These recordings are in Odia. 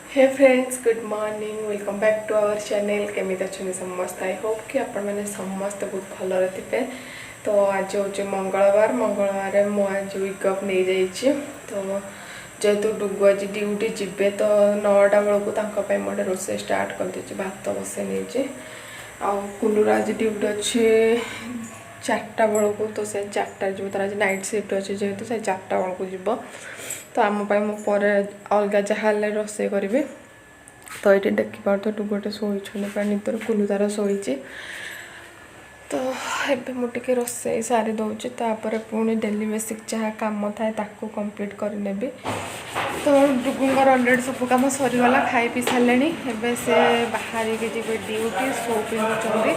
Hey friends good morning welcome back to our channel केमी अच्छे समस्त आई होप कि आपण मैंने समस्त बहुत भलरे थे। तो आज हूँ मंगलवार आज वीक अफ नहीं जाइए। तो जेहेतु डुगु आज ड्यूटी जीवे तो 9टा बेलू मोटे रोसे स्टार्ट कर दे भात बसई नहीं कुलूर आज ड्यूटी अच्छे 4टा बेलू। तो से 4टा जी तार आज नाइट शिफ्ट अच्छे जेहेतु से 4टा बेलू जीव। तो आमपाई मुझे अलग जहाँ रोसे करी। तो ये देखिपे डुगोटे शोचे निदर कुलू तार शोची। तो ये मुझे रोसे सारी दूसरी तापर पुणी डेली बेसिक जहाँ कम थाए कंप्लीट करने। तो डुगुंगर अलरेडी सब कम सरीगला खाई पी सारे एवं से बाहर के जी ड्यूटी शो पिंधुंट।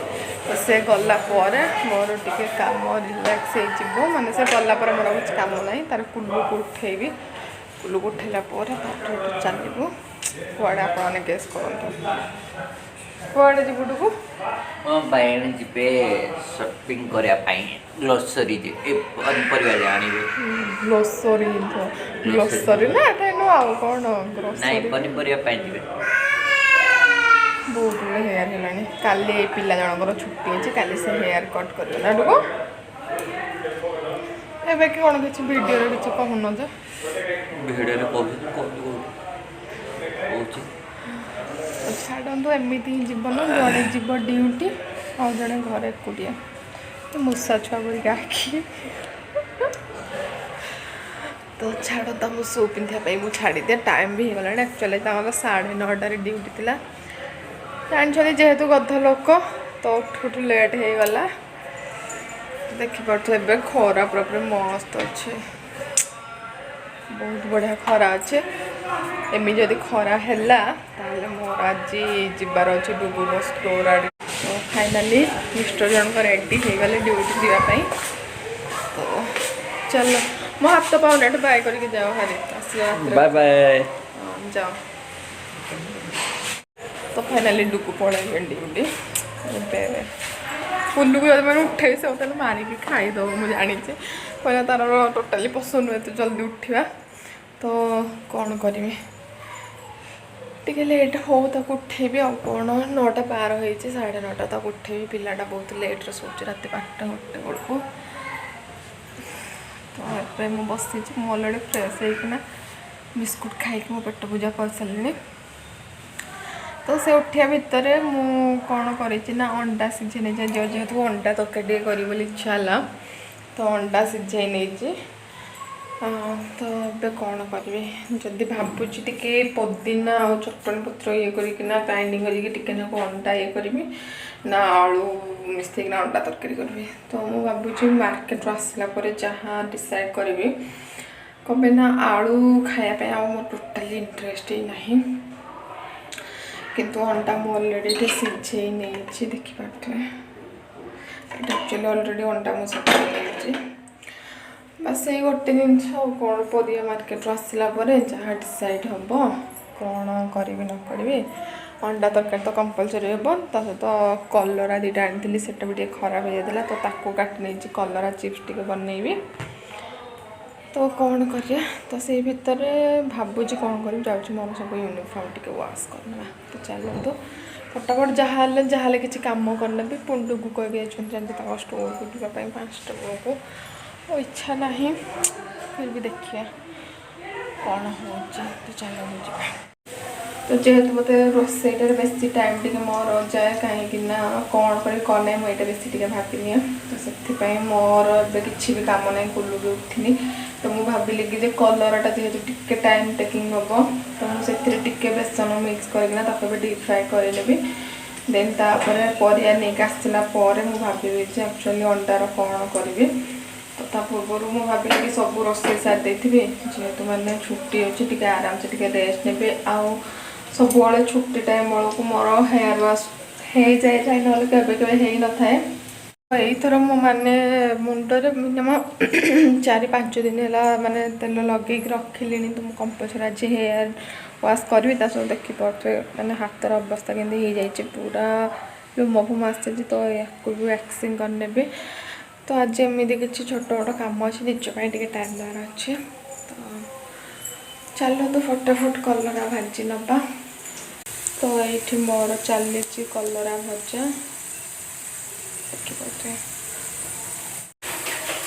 तो से गला मोर टे कम रिलैक्स हो माने से गला मोर कुछ कम ना तार कुल्लू को उठेबी कुल्लू को उठेला चलू कड़े आप गेस कर कड़े जी डुगु बायण जीवे शॉपिंग करने ग्रोसरी ग्रोसरी ग्रोसरी ना आउ कौन ग्रोसरी पनीपरिया जीवे बहुत गुड़े हेयर है काली पिला जनकर छुट्टी अच्छे काली से हेयर कट कर डुगु एबे कि कौन किसी वीडियो किसी कहून जे छाड़ू एमती ही जीवन जड़े जीव ड्यूटी आ जड़े घर एकुटिया मूषा छुआ बड़ी आखि। तो छाड़ तो मुझे शू पिंधापी मुझे छाड़ी दिए टाइम भी होगा एक्चुअली 9:30 ड्यूटी थी जानी जेहेतु गध लोक तो उठ लेट हो गला। देखिपे ए खरा पूरा मस्त अच्छे बहुत बढ़िया खरा अच्छे एमि जदि खरा है मोर आज जीवार अच्छे डुगु स्टोर आड़। तो फाइनाली मिस्टर जनक रेडी हो गले ड्यूटी जावाई। तो चलो मो हाथ पाऊना बाय करके जाओ हरी बाय बाय जाओ। तो फाइनाली डुगु पड़े ड्यूटी फुल्लू को जब मैंने उठे से होता मारिकी खाईद मुझे जानी कहना तार टोटाली पसंद नुहे तो जल्दी उठा। तो कौन करी टे लेट हो उठेबी आ कौन 9टा पार हो 9:30 तक उठेबी पिलाटा बहुत लेट्रे सोचे रात 12टा 1टा बेलू। तो ये बसी मो अलरेडी फ्रेश होना बिस्कुट खाई मो पेट पूजा कर सारे। तो से उठिया भितर मु कौन करना अंडा सीझे नहीं जेहेतु अंडा तरकारी करी इच्छा है तो अंडा सीझे नहीं। तो ये कौन करी जदि भावुची टे पुदीना और चटनी पत्र ये करना ग्राइंडिंग करके अंडा ये करी ना आलू मिसेकिना अंडा तरकारी करी। तो मुझे भावुची मार्केट आसला जहाँ डिसाइड करी कमे ना आलू खायापी मोर टोटाली इंटरेस्ट ही नहीं किंतु अंडा मु अलरेडी सीझे नहीं देखिपे एक्चुअली अलरेडी अंडा मुझे बस ये गोटे जिनस कौन परिया मार्केट आसला जहाँ डिसाइड हम कौन करी न करी अंडा तरकारी तो कंपलसरी हम ता सहित कलरा 2टा आनी से भी खराब हो जाता तो ताको काटी नहीं कलरा चिप्स टे बनईबी। तो कौन करिया तो से भितर भावुची कौन कर जाऊँ मोर सब यूनिफॉर्म टे वाश करना। तो चलते फटाफट जहाँ किसी कम करने पुणी डुगु कह स्टोर को जावाई 5टा बेलू वो इच्छा नहीं फिर भी देखिए कौन हो। तो चलो मुझे तो जेहेतु मत रोसईटार बेसी टाइम टे मोर जाए कहीं कौन कर ना मुझे बेसी भाविनी। तो से मोर किसी भी कम ना कुल्लू भी उठनी। तो मुझे भाविली कि कलराटा जेहेतु टिके टाइम टेकिंग हम तो मुझे टिके बेसन मिक्स करके डीप फ्राए करेबी देन तापर परिया नहीं आसला मुझे भावी एक्चुअली अंडार कौन करी। तो पूर्व मुझे भाविली कि सब रोसे सारी देती जेहेतु मैंने छुट्टी अच्छी टे आराम से टे रेस्ट ने आउ सब छुट्टी टाइम बेलू मोर हेयर वाश हो जाए चाहे ना के न था। यहीथर मैंने मुंडे मिनिमम 4-5 दिन है माने तेल लगे रखिली। तो मुझे कंपलसरी आज हेयर वाश करी सब देखिपे मैंने हाथर अवस्था के पूरा लुम फुम आसी। तो या भी वैक्सिंग करने भी तो आज एमती किसी छोट मोट कम अच्छे निजपाई टाइम देवार अच्छे। तो चलतु फटाफट कलरा भाजी नवा। तो ये मोर चली कलरा भजा देखिए।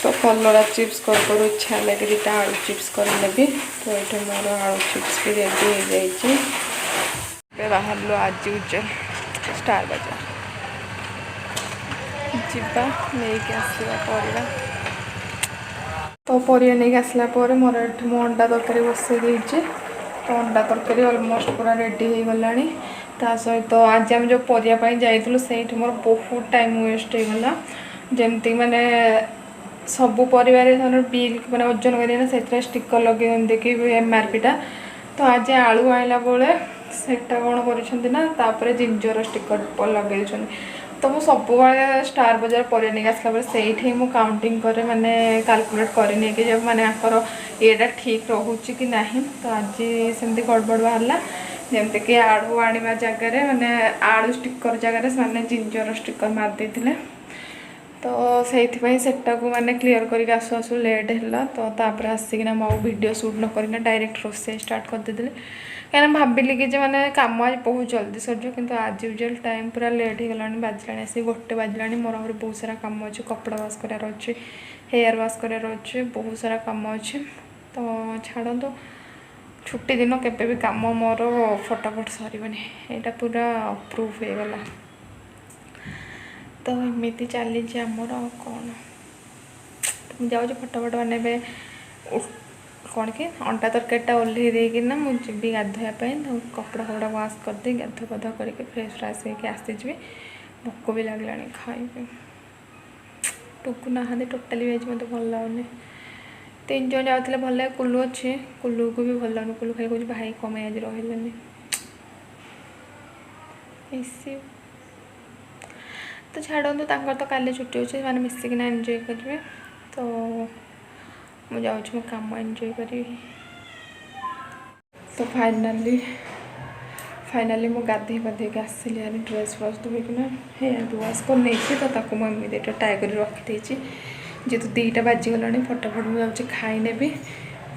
तो कलरा चिप्स कर इच्छा लगे दुटा आलू चिप्स कर नेबी। तो ये मोर आलू चिप्स भी रेडी हो जाए। बाहर लो आज यूजुअल स्टार बाजार जीवा नहीं आसवा परिया। तो परिया नहीं आसला मोर मु अंडा तरकारी बसई देती। तो अंडा तरकारी ऑलमोस्ट पूरा रेडी हो गला। ता सहित तो आज आम जो परिया जाइलु से मोर बहुत टाइम वेस्ट हो गला। जमती माने सबू परिवार बिल मैंने ओजन कर स्टिकर लगे देखिए एमआरपी टा। तो आज आलू आइला बेले सेटा कौन कर जिंजर स्टिकर लगे। तो मुझे सब स्टार बाजार पर नहीं आसला से मुझे काउंटिंग करे माने कैलकुलेट करनी कि जब माने आकर येटा ठीक रोचे कि ना। तो आज सेमती गड़बड़ बाहर जमती कि आलू आने जगार माने आलू स्टिकर जगार से जिंजर स्टिकर मार देते। तो सेटा को माने क्लीयर करके आसु आसु लेट है। तो तापर आसिकिना मो वीडियो शूट न करना डायरेक्ट रोसे स्टार्ट कर देते। कहीं भाविली कि माने काम आज बहुत जल्दी सरज किंतु आज यूजुअल टाइम पूरा लेट हो गला। बाजला आसी 1 बाजला। मोर आगे बहुत सारा काम अच्छे कपड़ा वाश करार अच्छे हेयर वाश करार अच्छे बहुत सारा काम अच्छे। तो छाड़ तो छुट्टी दिन केबे भी काम मोर फटाफट सरबनी यहाँ पूरा अप्रूव हो गला। तो एमती चली आमर कौन जाऊँ फटाफट बने कौन कि अंडा तरकारीटा ओल्हे देना मुझे गाधोवाई। तो कपड़ा फपड़ा वाश करदे गाधो पाध करके फ्रेश फ्राश होकर आसीजी। भोक भी लगला खाइबे। टुकु नहांती टोटाली भी आज मत भल लगुनि। 3 जन जाते भल लगे। कुल्लू अच्छे कुल्लू को भी भल लगुनि। कुल्लू खाली कह भाई कमे आज रही। तो छाड़ू तो काली छुट्टी अच्छे मैंने मिसिकिना एंजॉय करेंगे। तो मुझे जाऊँ काम एंजॉय करी। तो फाइनाली मु गाधे पाधे आसली यार ड्रेस फ्रेस धोईकिना हेयर वाश कर नहीं। तो मुझे टाई कर रखी जेहेतु 2टा बाजिगला फटाफट मुझे जाऊँ खाई नेबी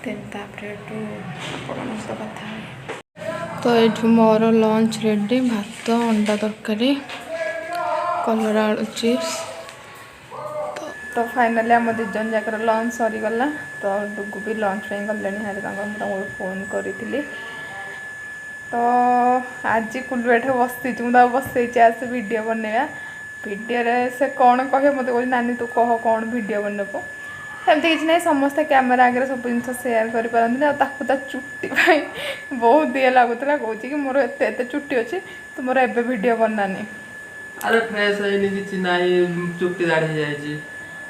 देन कथा। तो ये मोर लंच रेडी भात अंडा तरकारी कलरा आलू चिप्स। तो फाइनाली आम 2 जन जाकर लंच सरीगला। तो डुगु भी लंच गले हारे फोन करी। तो आज कुल्लू एठे बसी बसई आस वीडियो बनवा। वीडियो से कौन कहे मत कह नानी तू कह कौन वीडियो बनबू एमती किसी ना समस्ते कैमेरा आगे सब जिन सेयार कर चुट्टी बहुत ये लगुला कौच कि मोर एत चुट्टी अच्छी तो मोर एबे वीडियो बनानी। अरे फ्रेश है कि ना चुट्टी दाढ़ी जाए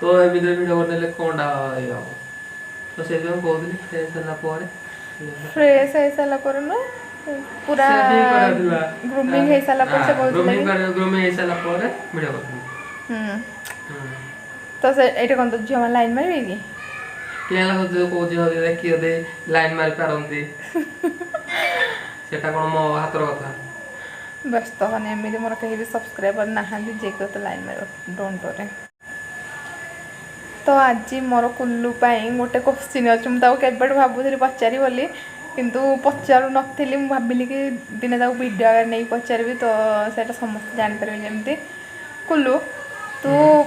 तो ए वीडियो बनने कौन तो से कहते फ्रेश है सारा ना पूरा ग्रूमिंग है सारा से ग्रूमिंग है सारा वीडियो कर। तो से एटा कोन तो झियो लाइन मारबे कि के लागो को झियो देखि दे लाइन मार पारंती सेटा कोन मो हातर कथा बस। तो माने एमती मोर कहीं भी सब्सक्राइबर नहांती जे को तो लाइन मार डोंट वरी। तो आज मोर कुल्लू गोटे क्वेश्चन अच्छे मुझे भावुरी पचारि बोली किंतु पचारू नी भाविली कि दिने वीडियो आगे नहीं पचारि। तो सेटा समस्त जानपर जमी कुल्लू तू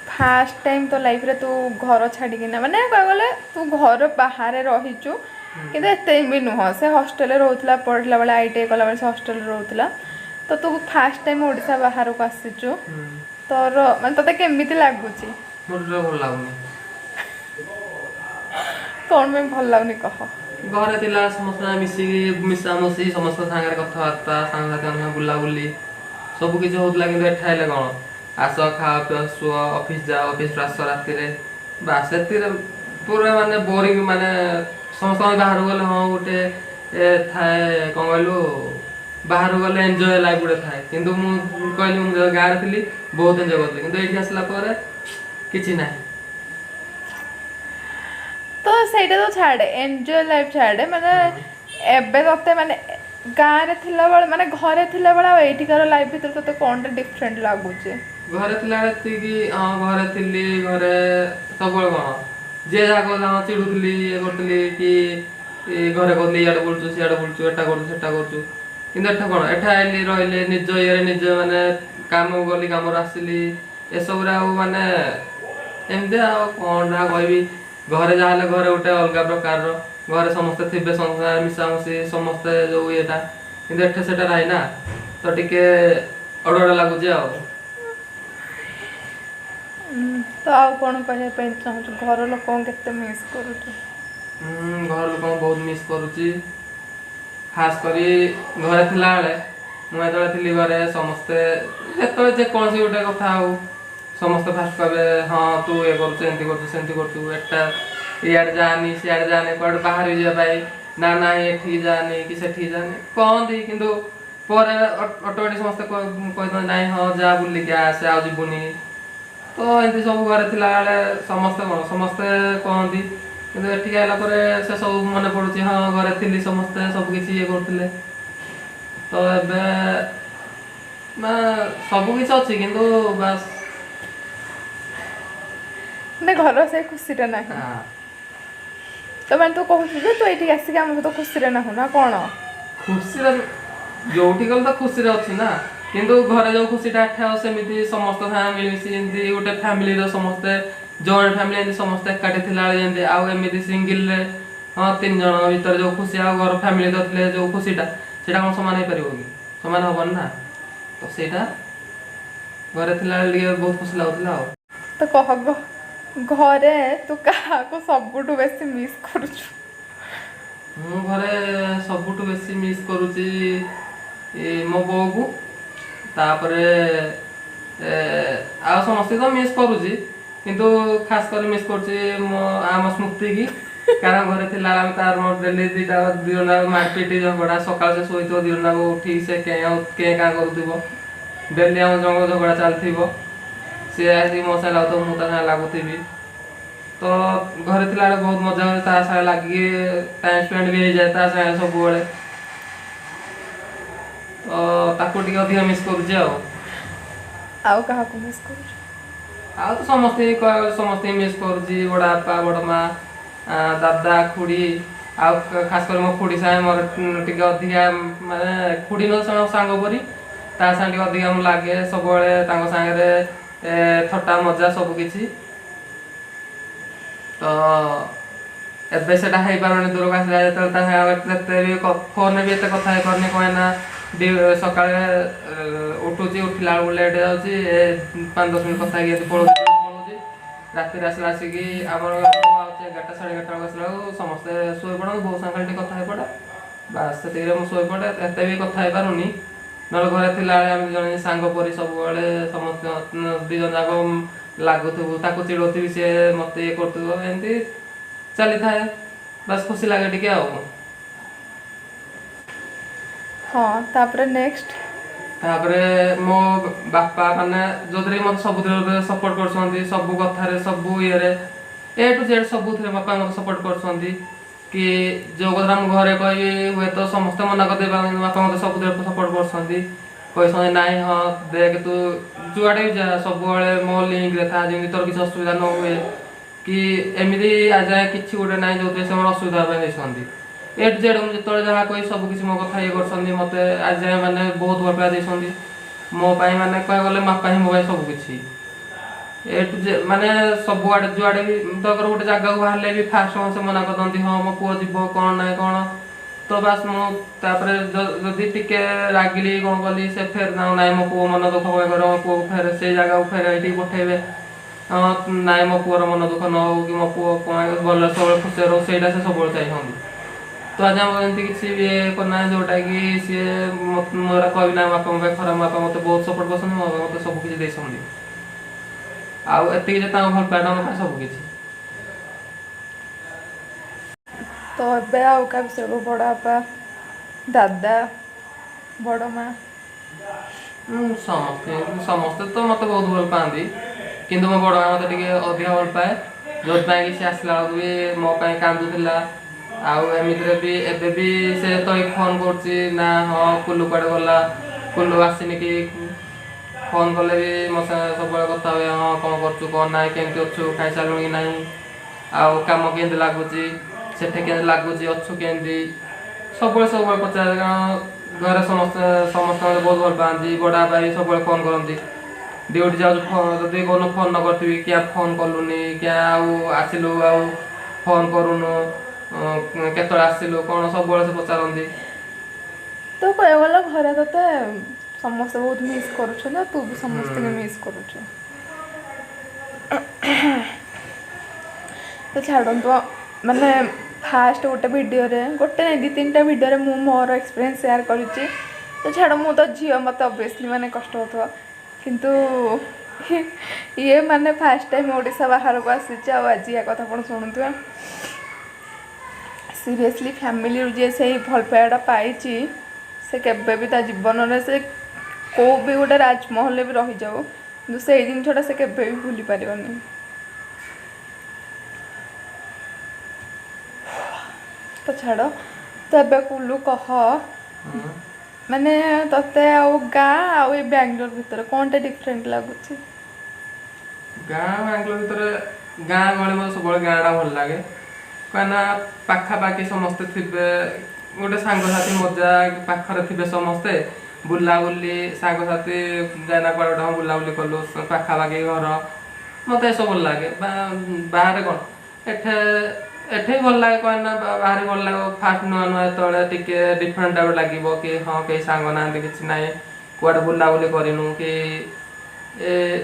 फास्ट टाइम तो लाइफ रे तू घर छाड़िकिना माने कह गले तू घर बाहर रहीचु कि एत भी नुह से हॉस्टल रोला पढ़ला बेले ITI कला बेले से हॉस्टल रोला। तो तू फास्ट टाइम ओडिशा बाहर को आसीचु तोर माने तते केमिति लागुची भल लगुनि कौन में भल लगुनि कह घर थिला समस्त मिसिकी मिसामसी समस्त सागर कथबार्ता सांगसाथी बुलाबुली सब किसी होता कि एठाइले कौन आस खा पी शुआ ऑफिस जा ऑफिस आस राति बास से पूरा माने बोरिंग माने समस्त बाहर गले हाँ गोटे थाए कौन कहलु बाहर गले एंजॉय लाइफ गोटे थाए कि कहली मुझे गाँव थी बहुत एंजॉय करी कि आसला किसी ना। तो सहीटा तो छाड़े एंजॉय लाइफ छाड़े माने एबे तते माने गाँव रे थिला बेले माने घरे थिला बेले एठिकार लाइफ भीतर तते कोन डिफरेंट लागुचे घरे थिला कि घरे थिली घरे सब कौन जे जाक चिड़ुली ये करतली कि ଘରେ କହୁଥିଲେ ଇଆଡ଼େ ବୁଲୁଛୁ ସିଆଡ଼େ ବୁଲୁଛୁ ଏଟା କରୁଛୁ ସେଟା କରୁଛୁ, କିନ୍ତୁ ଏଠା କ'ଣ ଏଠା ଆଇଲି ରହିଲେ ନିଜ ଇଏରେ ନିଜେ ମାନେ କାମକୁ ଗଲି କାମରୁ ଆସିଲି ଏସବୁରେ ଆଉ ମାନେ ଏମିତି ଆଉ କ'ଣ କହିବି। ଘରେ ଯାହାହେଲେ ଘରେ ଗୋଟେ ଅଲଗା ପ୍ରକାରର, ଘରେ ସମସ୍ତେ ଥିବେ ସଂସାର ମିଶାମିଶି ସମସ୍ତେ ଯୋଉ ଇଏଟା, କିନ୍ତୁ ଏଠି ସେଟା ନାହିଁ ନା, ତ ଟିକେ ଅଡୁଆ ଲାଗୁଛି ଆଉ। ତ ଆଉ କ'ଣ କହିବା ପାଇଁ ଚାହୁଁଛୁ, ଘର ଲୋକଙ୍କୁ କେତେ ମିସ୍ କରୁଛୁ? ଘର ଲୋକଙ୍କୁ ବହୁତ ମିସ୍ କରୁଛି, ଖାସ୍ କରି ଘରେ ଥିଲାବେଳେ ମୁଁ ଯେତେବେଳେ ଥିଲି ଘରେ ସମସ୍ତେ ଯେତେବେଳେ ଯେକୌଣସି ଗୋଟେ କଥା ହଉ ସମସ୍ତେ ଫାଷ୍ଟ କହିବେ ହଁ ତୁ ଇଏ କରୁଛୁ ଏମିତି କରୁଛୁ ସେମିତି କରୁଛୁ, ଏଟା ଇଆଡ଼େ ଯାଆନି ସିଆଡ଼େ ଯାଆନି କୁଆଡ଼େ ବାହାରକୁ ଯିବା ପାଇଁ ନା ନାହିଁ ଏଠିକି ଯାଆନି କି ସେଠିକି ଯାଆନି କହନ୍ତି, କିନ୍ତୁ ପରେ ଅଟୋମେଟିକ୍ ସମସ୍ତେ କହିଥାନ୍ତି ନାଇଁ ହଁ ଯା ବୁଲିକି ଆସେ ଆଉ ଯିବୁନି। ତ ଏମିତି ସବୁ ଘରେ ଥିଲାବେଳେ ସମସ୍ତେ କ'ଣ ସମସ୍ତେ କହନ୍ତି, କିନ୍ତୁ ଏଠିକି ଆସିଲା ପରେ ସେ ସବୁ ମନେ ପଡୁଛି ହଁ ଘରେ ଥିଲି ସମସ୍ତେ ସବୁ କିଛି ଇଏ କରୁଥିଲେ। ତ ଏବେ ସବୁ କିଛି ଅଛି କିନ୍ତୁ ବାସ୍ ମାନେ ଘର ସେ ଖୁସିଟା ନାହିଁ। ତ ମାନେ ତୁ କହୁଛୁ ଯେ ତୁ ଏଇଠିକି ଆସିକି ଆମ ସହିତ ଖୁସିରେ ନାହୁଁ ନା କ'ଣ? ଖୁସିରେ ଯୋଉଠି ଗଲେ ତ ଖୁସିରେ ଅଛି ନା, କିନ୍ତୁ ଘରେ ଯୋଉ ଖୁସିଟା ଏଠି ଆଉ ସେମିତି ସମସ୍ତ ସାଙ୍ଗେ ମିଳିମିଶି ଯେମିତି ଗୋଟେ ଫ୍ୟାମିଲିର ସମସ୍ତେ ଜଏଣ୍ଟ ଫ୍ୟାମିଲି ଏମିତି ସମସ୍ତେ ଏକାଠି ଥିଲାବେଳେ ଯେମିତି ଆଉ ଏମିତି ସିଙ୍ଗିଲରେ ହଁ 3 ଜଣ ଭିତରେ ଯୋଉ ଖୁସି ଆଉ ଘର ଫ୍ୟାମିଲି ତ ଥିଲେ ଯୋଉ ଖୁସିଟା ସେଇଟା କ'ଣ ସମାନ ହେଇପାରିବ କି? ସମାନ ହବନି ନା, ତ ସେଇଟା ଘରେ ଥିଲାବେଳେ ଟିକେ ବହୁତ ଖୁସି ଲାଗୁଥିଲା ଆଉ। ତ କହ ଘରେ ତୁ କାହାକୁ ସବୁଠୁ ବେଶୀ ମିସ୍ କରୁଛୁ? ମୁଁ ଘରେ ସବୁଠୁ ବେଶୀ ମିସ୍ କରୁଛି ମୋ ବୋଉକୁ, ତାପରେ ଆଉ ସମସ୍ତେ ତ ମିସ୍ କରୁଛି, କିନ୍ତୁ ଖାସ୍ କରି ମିସ୍ କରୁଛି ଆମ ସ୍ମୃତିକି, କାରଣ ଘରେ ଥିଲା ଆମେ ତାର ଡେଲି ଦି ଜଣ ମାରପିଟ ଝଗଡ଼ା, ସକାଳୁ ସେ ଶୋଇଥିବ 2 ଜଣ ଉଠିକି ସେ କେଁ କାଁ କରୁଥିବ, ଡେଲି ଆମ ଝଗଡ଼ା ଚାଲିଥିବ, ସିଏ ଆସିକି ମୋ ସାଙ୍ଗେ ଲାଗୁଥିବ ମୁଁ ତା ସାଙ୍ଗେ ଲାଗୁଥିବି। ତ ଘରେ ଥିଲାବେଳେ ବହୁତ ମଜା ହୁଏ, ତା ସାଙ୍ଗେ ଲାଗିକି ଟାଇମ୍ ସ୍ପେଣ୍ଡ ବି ହେଇଯାଏ ତା ସାଙ୍ଗେ ସବୁବେଳେ, ତ ତାକୁ ଟିକେ ଅଧିକା ମିସ୍ କରୁଛି ଆଉ। ଆଉ କାହାକୁ ମିସ୍ କରୁଛୁ? ଆଉ ତ ସମସ୍ତେ ମିସ୍ କରୁଛି, ବଡ଼ ବାପା ବଡ଼ ମା ଦାଦା ଖୁଡ଼ି, ଆଉ ଖାସ୍ କରି ମୋ ଖୁଡ଼ି ସାଙ୍ଗେ ମୋର ଟିକେ ଅଧିକା ମାନେ ଖୁଡ଼ି ନ ସାଙ୍ଗ ପରି ତା ସାଙ୍ଗେ ଟିକେ ଅଧିକା ମୁଁ ଲାଗେ ସବୁବେଳେ, ତାଙ୍କ ସାଙ୍ଗରେ ଥଟ୍ଟା ମଜା ସବୁ କିଛି। ତ ଏବେ ସେଟା ହେଇପାରୁନି, ଦୂରକୁ ଆସିଲା ଯେତେବେଳେ ତା ସାଙ୍ଗେ ଏତେ ବି ଫୋନରେ ବି ଏତେ କଥା ହେଇପାରୁନି, କ'ଣ ନା ସକାଳେ ଉଠୁଛି ଉଠିଲା ବେଳକୁ ଲେଟ୍ ହେଇଯାଉଛି, 5-10 ମିନିଟ୍ କଥା ହେଇକି ପଳଉଛି, ରାତିରେ ଆସିକି ଆମର 11ଟା 11:30 ବେଳକୁ ଆସିଲା ବେଳକୁ ସମସ୍ତେ ଶୋଇପଡ଼ନ୍ତି, ବୋଉ ସାଙ୍ଗରେ ଟିକେ କଥା ହେଇପଡ଼େ, ବାସ୍ ସେତିକିରେ ମୁଁ ଶୋଇପଡ଼େ, ଏତେ ବି କଥା ହେଇପାରୁନି। ନହେଲେ ଘରେ ଥିଲାବେଳେ ଆମେ ଜଣେ ସାଙ୍ଗ ପରି ସବୁବେଳେ ସମସ୍ତେ 2 ଜଣ ଯାକ ଲାଗୁଥିବୁ, ତାକୁ ଚିଡ଼ଉଥିବି ସିଏ ମୋତେ ଇଏ କରୁଥିବ, ଏମିତି ଚାଲିଥାଏ, ବାସ୍ ଖୁସି ଲାଗେ ଟିକେ ଆଉ। ହଁ ତାପରେ ନେକ୍ସଟ ତାପରେ ମୋ ବାପା ମାନେ ଯୋଉଥିରେ ମୋତେ ସବୁଥିରେ ସପୋର୍ଟ କରୁଛନ୍ତି, ସବୁ କଥାରେ ସବୁ ଇଏରେ A to Z ସବୁଥିରେ ବାପା ମୋତେ ସପୋର୍ଟ କରୁଛନ୍ତି, କି ଯୋଉ କଥା ମୁଁ ଘରେ କହିବି ହୁଏତ ସମସ୍ତେ ମନା କରିଦେବେ, କିନ୍ତୁ ବାପା ମୋତେ ସବୁଥିରେ ସପୋର୍ଟ କରୁଛନ୍ତି, କହିଛନ୍ତି ନାଇଁ ହଁ ଦେଖ ତୁ ଯୁଆଡ଼େ ବି ଯା ସବୁବେଳେ ମୋ ଲିଙ୍କରେ ଥା, ଯେମିତି ତୋର କିଛି ଅସୁବିଧା ନ ହୁଏ, କି ଏମିତି ଆଯାଏ କିଛି ଗୋଟେ ନାହିଁ ଯୋଉଥିରେ ସେ ମୋର ଅସୁବିଧା ପାଇଁ ଦେଇଛନ୍ତି। A to Z ମୁଁ ଯେତେବେଳେ ଯାହା କହି ସବୁ କିଛି ମୋ କଥା ଇଏ କରୁଛନ୍ତି, ମୋତେ ଆଜି ଯାଏ ମାନେ ବହୁତ ଭଲ ପାଇବା ଦେଇଛନ୍ତି, ମୋ ପାଇଁ ମାନେ କହିବାକୁ ଗଲେ ବାପା ହିଁ ମୋ ପାଇଁ ସବୁ କିଛି। A to Z ମାନେ ସବୁଆଡ଼େ ଯୁଆଡ଼େ ବି ତର ଗୋଟେ ଜାଗାକୁ ବାହାରିଲେ ବି ଫାଷ୍ଟ ସେ ମନା କରନ୍ତି ହଁ ମୋ ପୁଅ ଯିବ କ'ଣ ନାହିଁ କ'ଣ, ତ ବାସ୍ ମୁଁ ତାପରେ ଯଦି ଟିକେ ରାଗିଲି କ'ଣ କଲି ସେ ଫେର ନାଇଁ ମୋ ପୁଅ ମନ ଦୁଃଖ କରିବ, ମୋ ପୁଅକୁ ଫେର ସେଇ ଜାଗାକୁ ଫେର ଏଇଠିକି ପଠେଇବେ, ନାଇଁ ମୋ ପୁଅର ମନ ଦୁଃଖ ନ ହଉ କି ମୋ ପୁଅ କ'ଣ ଭଲ ସବୁବେଳେ ଖୁସିରେ ରହୁ, ସେଇଟା ସେ ସବୁବେଳେ ଚାହିଁଛନ୍ତି। ତ ଆଜି ଆମର ଏମିତି କିଛି ଇଏ କରିନାହାନ୍ତି ଯୋଉଟାକି ସିଏ ମୋର କହିବି ନା ବାପା ମୋ ପାଇଁ ଖରାପ, ବାପା ମୋତେ ବହୁତ ସପୋର୍ଟ କରୁଛନ୍ତି, ମୋ ବାପା ମୋତେ ସବୁ କିଛି ଦେଇଛନ୍ତି, ଆଉ ଏତିକି ଯେ ତାଙ୍କ ଭଲ ପାଇବାଟା ମୋ ପାଇଁ ସବୁ କିଛି। ତ ଏବେ ଆଉ କାହା ବିଷୟରେ ବଡ଼ ବାପା ଦାଦା ବଡ଼ ମା? ସମସ୍ତେ ତ ମୋତେ ବହୁତ ଭଲ ପାଆନ୍ତି, କିନ୍ତୁ ମୋ ବଡ଼ ମା ମୋତେ ଟିକେ ଅଧିକ ଭଲ ପାଏ, ଯୋଉଥିପାଇଁ କି ସେ ଆସିଲା ବେଳକୁ ବି ମୋ ପାଇଁ କାନ୍ଦୁଥିଲା, ଆଉ ଏମିତିରେ ବି ଏବେ ବି ସେ ତ ଫୋନ୍ କରୁଛି ନା ହଁ କୁଲୁ କୁଆଡ଼େ ଗଲା, କୁଲୁ ଆସିନି କି, ଫୋନ୍ କଲେ ବି ମୋ ସାଙ୍ଗେ ସବୁବେଳେ କଥା ହୁଏ, ହଁ କ'ଣ କରୁଛୁ କ'ଣ ନାହିଁ କେମିତି ଅଛୁ ଖାଇସାରିଲୁଣି କି ନାହିଁ ଆଉ କାମ କେମିତି ଲାଗୁଛି, ସେଠି କେମିତି ଲାଗୁଛି ଅଛୁ କେମିତି ସବୁବେଳେ ପଚାରେ କାରଣ ଘରେ ସମସ୍ତେ ମୋତେ ବହୁତ ଭଲ ପାଆନ୍ତି ବଡ଼ ବାପା ବି ସବୁବେଳେ ଫୋନ୍ କରନ୍ତି ଡ୍ୟୁଟି ଯାଉଛୁ ଯଦି କୋଉଦିନ ଫୋନ୍ ନ କରିଥିବି କିଆ ଫୋନ୍ କଲୁନି କିଆ ଆଉ ଆସିଲୁ ଆଉ ଫୋନ୍ କରୁନୁ କେତେବେଳେ ଆସିଲୁ କ'ଣ ସବୁବେଳେ ସେ ପଚାରନ୍ତି। ତ କହିବାକୁ ଗଲେ ଘରେ ତତେ ସମସ୍ତେ ବହୁତ ମିସ୍ କରୁଛନ୍ତି ଆଉ ତୁ ବି ସମସ୍ତଙ୍କୁ ମିସ୍ କରୁଛୁ। ତ ଛାଡ଼ନ୍ତୁ ମାନେ ଫାଷ୍ଟ ଗୋଟେ ଭିଡ଼ିଓରେ ଗୋଟେ ନାଇଁ 2-3ଟା ଭିଡ଼ିଓରେ ମୁଁ ମୋର ଏକ୍ସପିରିଏନ୍ସ ସେୟାର କରିଛି। ତ ଛାଡ଼ ମୁଁ ତ ଝିଅ ମୋତେ ଅବଭିୟସଲି ମାନେ କଷ୍ଟ ହେଉଥିବ କିନ୍ତୁ ଇଏ ମାନେ ଫାଷ୍ଟ ଟାଇମ୍ ଓଡ଼ିଶା ବାହାରକୁ ଆସିଛି ଆଉ ଆଜି ୟା କଥା ଆପଣ ଶୁଣୁଥିବେ। ସିରିୟସଲି ଫ୍ୟାମିଲିରୁ ଯିଏ ସେଇ ଭଲ ପାଇବାଟା ପାଇଛି ସେ କେବେ ବି ତା ଜୀବନରେ ସେ କେଉଁ ବି ଗୋଟେ ରାଜମହଲରେ ବି ରହିଯାଉ କିନ୍ତୁ ସେଇ ଜିନିଷଟା ସେ କେବେ ବି ଭୁଲି ପାରିବନି। ତ ଛାଡ଼ ତ ଏବେ କୁଲୁ କହ ମାନେ ତତେ ଆଉ ଗାଁ ଆଉ ଏ ବାଙ୍ଗଲୋର ଭିତରେ କ'ଣଟା ଡିଫରେଣ୍ଟ ଲାଗୁଛି? ଗାଁ ବାଙ୍ଗଲୋର ଭିତରେ ଗାଁ ଗହଳି ମୋତେ ସବୁବେଳେ ଗାଁଟା ଭଲ ଲାଗେ କାହିଁକିନା ପାଖାପାଖି ସମସ୍ତେ ଥିବେ ଗୋଟେ ସାଙ୍ଗସାଥି ମଜା ପାଖରେ ଥିବେ ସମସ୍ତେ ବୁଲାବୁଲି ସାଙ୍ଗସାଥି ଯାଇନା କୁଆଡ଼େ ଗୋଟେ ବୁଲାବୁଲି କଲୁ ପାଖାପାଖି ଘର ମୋତେ ଏସବୁ ଭଲ ଲାଗେ ବାହାରେ କ'ଣ ଏଠି ଭଲ ଲାଗେ କାହିଁକିନା ବାହାରେ ଭଲ ଲାଗିବ ଫାଷ୍ଟ ନୂଆ ଯେତେବେଳେ ଟିକେ ଡିଫରେଣ୍ଟ ଟାଇପ୍ ଲାଗିବ କି ହଁ କେହି ସାଙ୍ଗ ନାହାନ୍ତି କିଛି ନାହିଁ କୁଆଡ଼େ ବୁଲାବୁଲି କରିନୁ କି